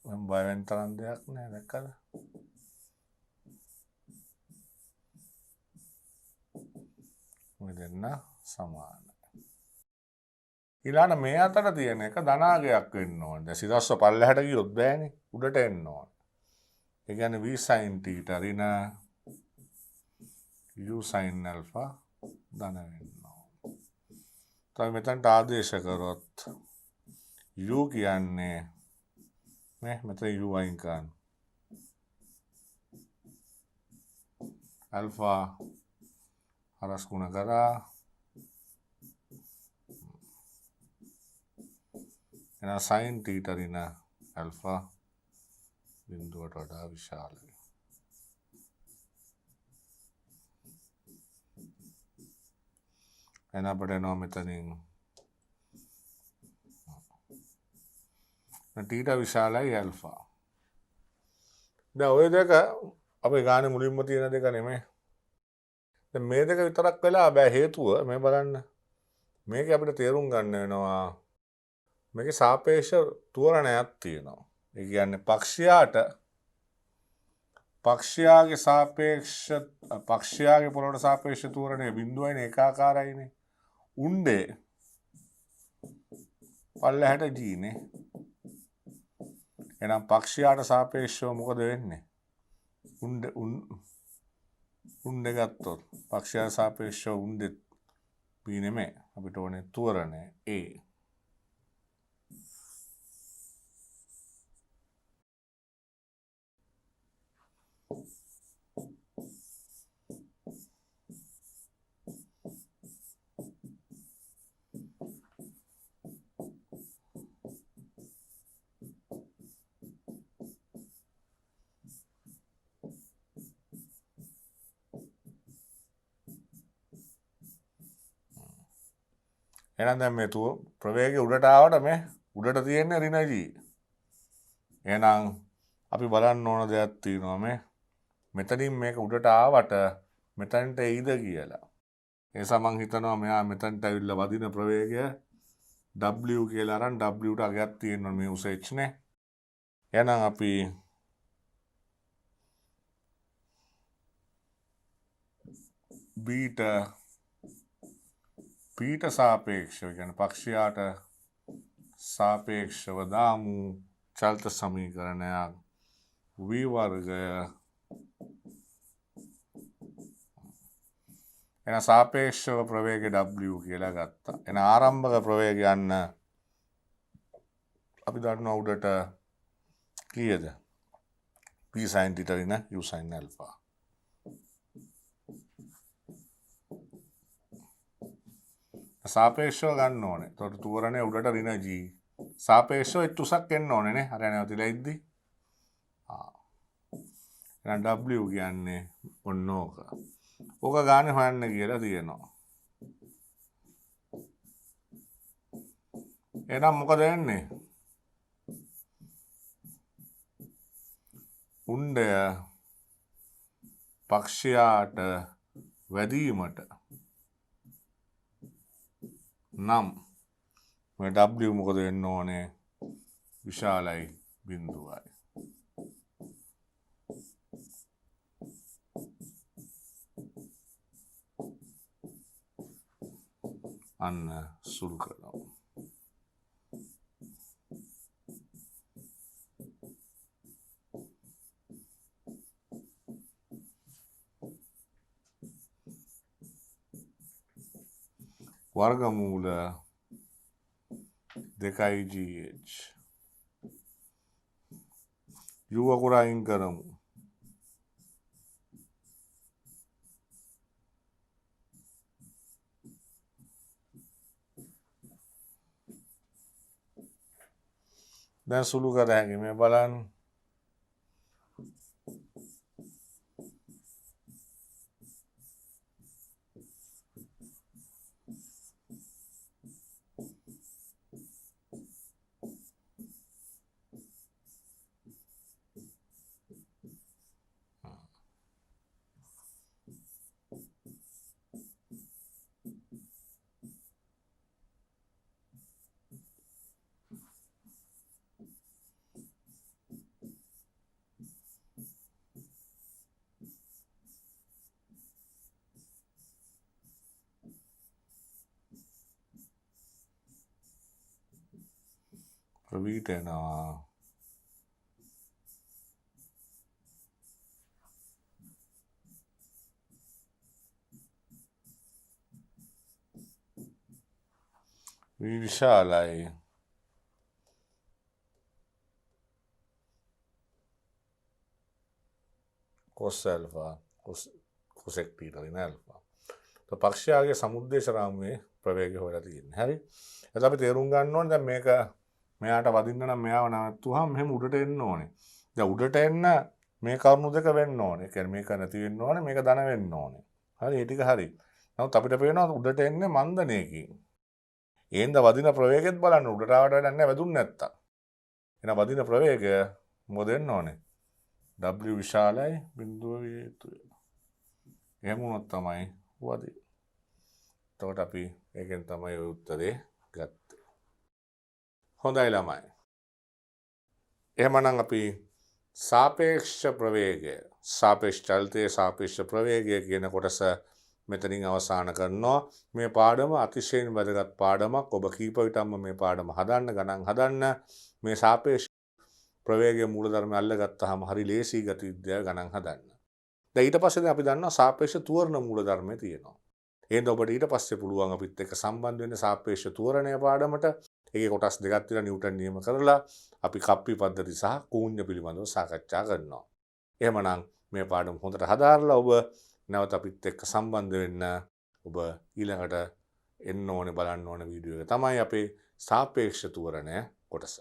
මම බය වෙන තරම් දෙයක් නෑ දැක්කද? මේ දෙන්න සමානයි. ඊළඟ මේ අතර තියෙන එක ධනාගයක් වෙන්න ඕනේ. දැන් සිරස්ව පල්ලෙහාට ගියොත් බෑනේ. උඩට එන්න ඕනේ. ඒ කියන්නේ v sin θ රින u sin alpha ධන වෙන්න ඕනේ. තව මෙතනට ආදේශ කරොත් u කියන්නේ මේ මෙතන u වයින් කරන්න. alpha හරස් ගුණ කරා එන sin θ රින alpha බිඳුවට වඩා විශාලයි. එන අපිට එනවා මෙතනින් θ විශාලයි alpha. දැන් ওই දෙක අපේ ගානේ මුලින්ම තියෙන දෙක නෙමෙයි. දැන් මේ දෙක විතරක් වෙලා බෑ හේතුව මේ බලන්න. මේක අපිට තේරුම් ගන්න වෙනවා. මේකේ සාපේක්ෂ තෝරණයක් තියෙනවා. ඒ කියන්නේ පක්ෂයාගේ පොළොවට සාපේක්ෂ තෝරණය බිඳුවයිනේ ඒකාකාරයිනේ. උණ්ඩේ පල්ලෙහාට g නේ. එහෙනම් පක්ෂයාට සාපේක්ෂව මොකද වෙන්නේ? උණ්ඩේ ගත්තොත් පක්ෂයාට සාපේක්ෂව උණ්ඩේ b නෙමෙයි. අපිට ඕනේ තෝරණය a. එහෙනම් දැන් මේ ප්‍රවේගය උඩට ආවට මේ උඩට තියෙන්නේ ඍණ g. එහෙනම් අපි බලන්න ඕන දෙයක් තියෙනවා මේ මෙතනින් මේක උඩට ආවට මෙතනට එයිද කියලා. ඒ නිසා මං හිතනවා මෙයා මෙතනට ඇවිල්ලා වදින ප්‍රවේගය w කියලා අරන් w ට අගයක් තියෙනවා මේ උස h නේ. එහෙනම් අපි බීට පීට සාපේක්ෂව කියන්නේ පක්ෂයාට සාපේක්ෂව දාමු චලිත සමීකරණයක් v වර්ගය එන සාපේක්ෂව ප්‍රවේගය w කියලා ගත්තා. එන ආරම්භක ප්‍රවේගය යන්න අපි දන්නවා උඩට කීයද? p sin theta ඍණ u sin alpha. සාපේක්ෂව ගන්න ඕනේ. එතකොට තෝරණය උඩට ඍණ g. සාපේක්ෂව h උසක් එන්න ඕනේ නේ. හරිය නැවතිලා ඉද්දි. එහෙනම් w කියන්නේ ඔන්න ඕක. ඕක ගානේ හොයන්න කියලා තියෙනවා. එහෙනම් මොකද වෙන්නේ? උණ්ඩය පක්ෂයාට වැදීමට නම් මේ w මොකද වෙන්න ඕනේ? විශාලයි බිඳුවයි. අන්න සුළු කරනවා. වර්ගමූල 2gh u අකුර අයින් කරමු. දැන් සුළු කර හැකි මේ බලන්න. ප්‍රවීටනවා. විශාලයි. cos alpha cosec theta ඍණ alpha. તો පක්ෂයාගේ සමුද්දේශ රාමුවේ ප්‍රවේගය හොයලා තියෙන්නේ. හරි. එතකොට අපි තේරුම් ගන්න ඕනේ දැන් මේක මෙයාට වදින්න නම් මෙයාව නවත්තුවාම මෙහෙම උඩට එන්න ඕනේ. දැන් උඩට එන්න මේ කරුණු දෙක වෙන්න ඕනේ. ඒ කියන්නේ මේක නැති වෙන්න ඕනේ, මේක ධන වෙන්න ඕනේ. හරි, ඒ ටික හරි. නමුත් අපිට පේනවා උඩට එන්නේ මන්දණයකින්. එහෙනම් වදින ප්‍රවේගයත් බලන්න උඩට ආවට වැඩක් නැහැ වැදුන්නේ නැත්තම්. එහෙනම් වදින ප්‍රවේගය මොකද වෙන්න ඕනේ? w විශාලයි බිඳුව විය යුතුයි. එහෙම වුණොත් තමයි වදින්නේ. එතකොට අපි ඒකෙන් තමයි ඔය උත්තරේ ගත්තේ. හොඳයි ළමයි. එහෙමනම් අපි සාපේක්ෂ ප්‍රවේගය, සාපේක්ෂ චලිතයේ සාපේක්ෂ ප්‍රවේගය කියන කොටස මෙතනින් අවසන් කරනවා. මේ පාඩම අතිශයින් වැදගත් පාඩමක්. ඔබ කීප විටම මේ පාඩම හදන්න, ගණන් හදන්න. මේ සාපේක්ෂ ප්‍රවේගයේ මූලධර්ම අල්ලගත්තාම හරි ලේසි ගති විද්‍යාව ගණන් හදන්න. දැන් ඊට පස්සේ අපි දන්නවා සාපේක්ෂ තූර්ණ මූලධර්මයේ තියෙනවා. එහෙනම් ඔබට ඊට පස්සේ පුළුවන් අපිත් එක්ක සම්බන්ධ වෙන්න සාපේක්ෂ තූරණය පාඩමට. ඒකේ කොටස් දෙකක් තියෙනවා නිව්ටන් නියම කරලා අපි කප්පි පද්ධති සහ කූඤ්ඤ පිළිබඳව සාකච්ඡා කරනවා. එහෙමනම් මේ පාඩම හොඳට හදාarලා ඔබ නැවත අපිත් එක්ක සම්බන්ධ වෙන්න. ඔබ ඊළඟට එන්න ඕනේ බලන්න ඕනේ වීඩියෝ එක තමයි අපේ සාපේක්ෂ තූරණය කොටස.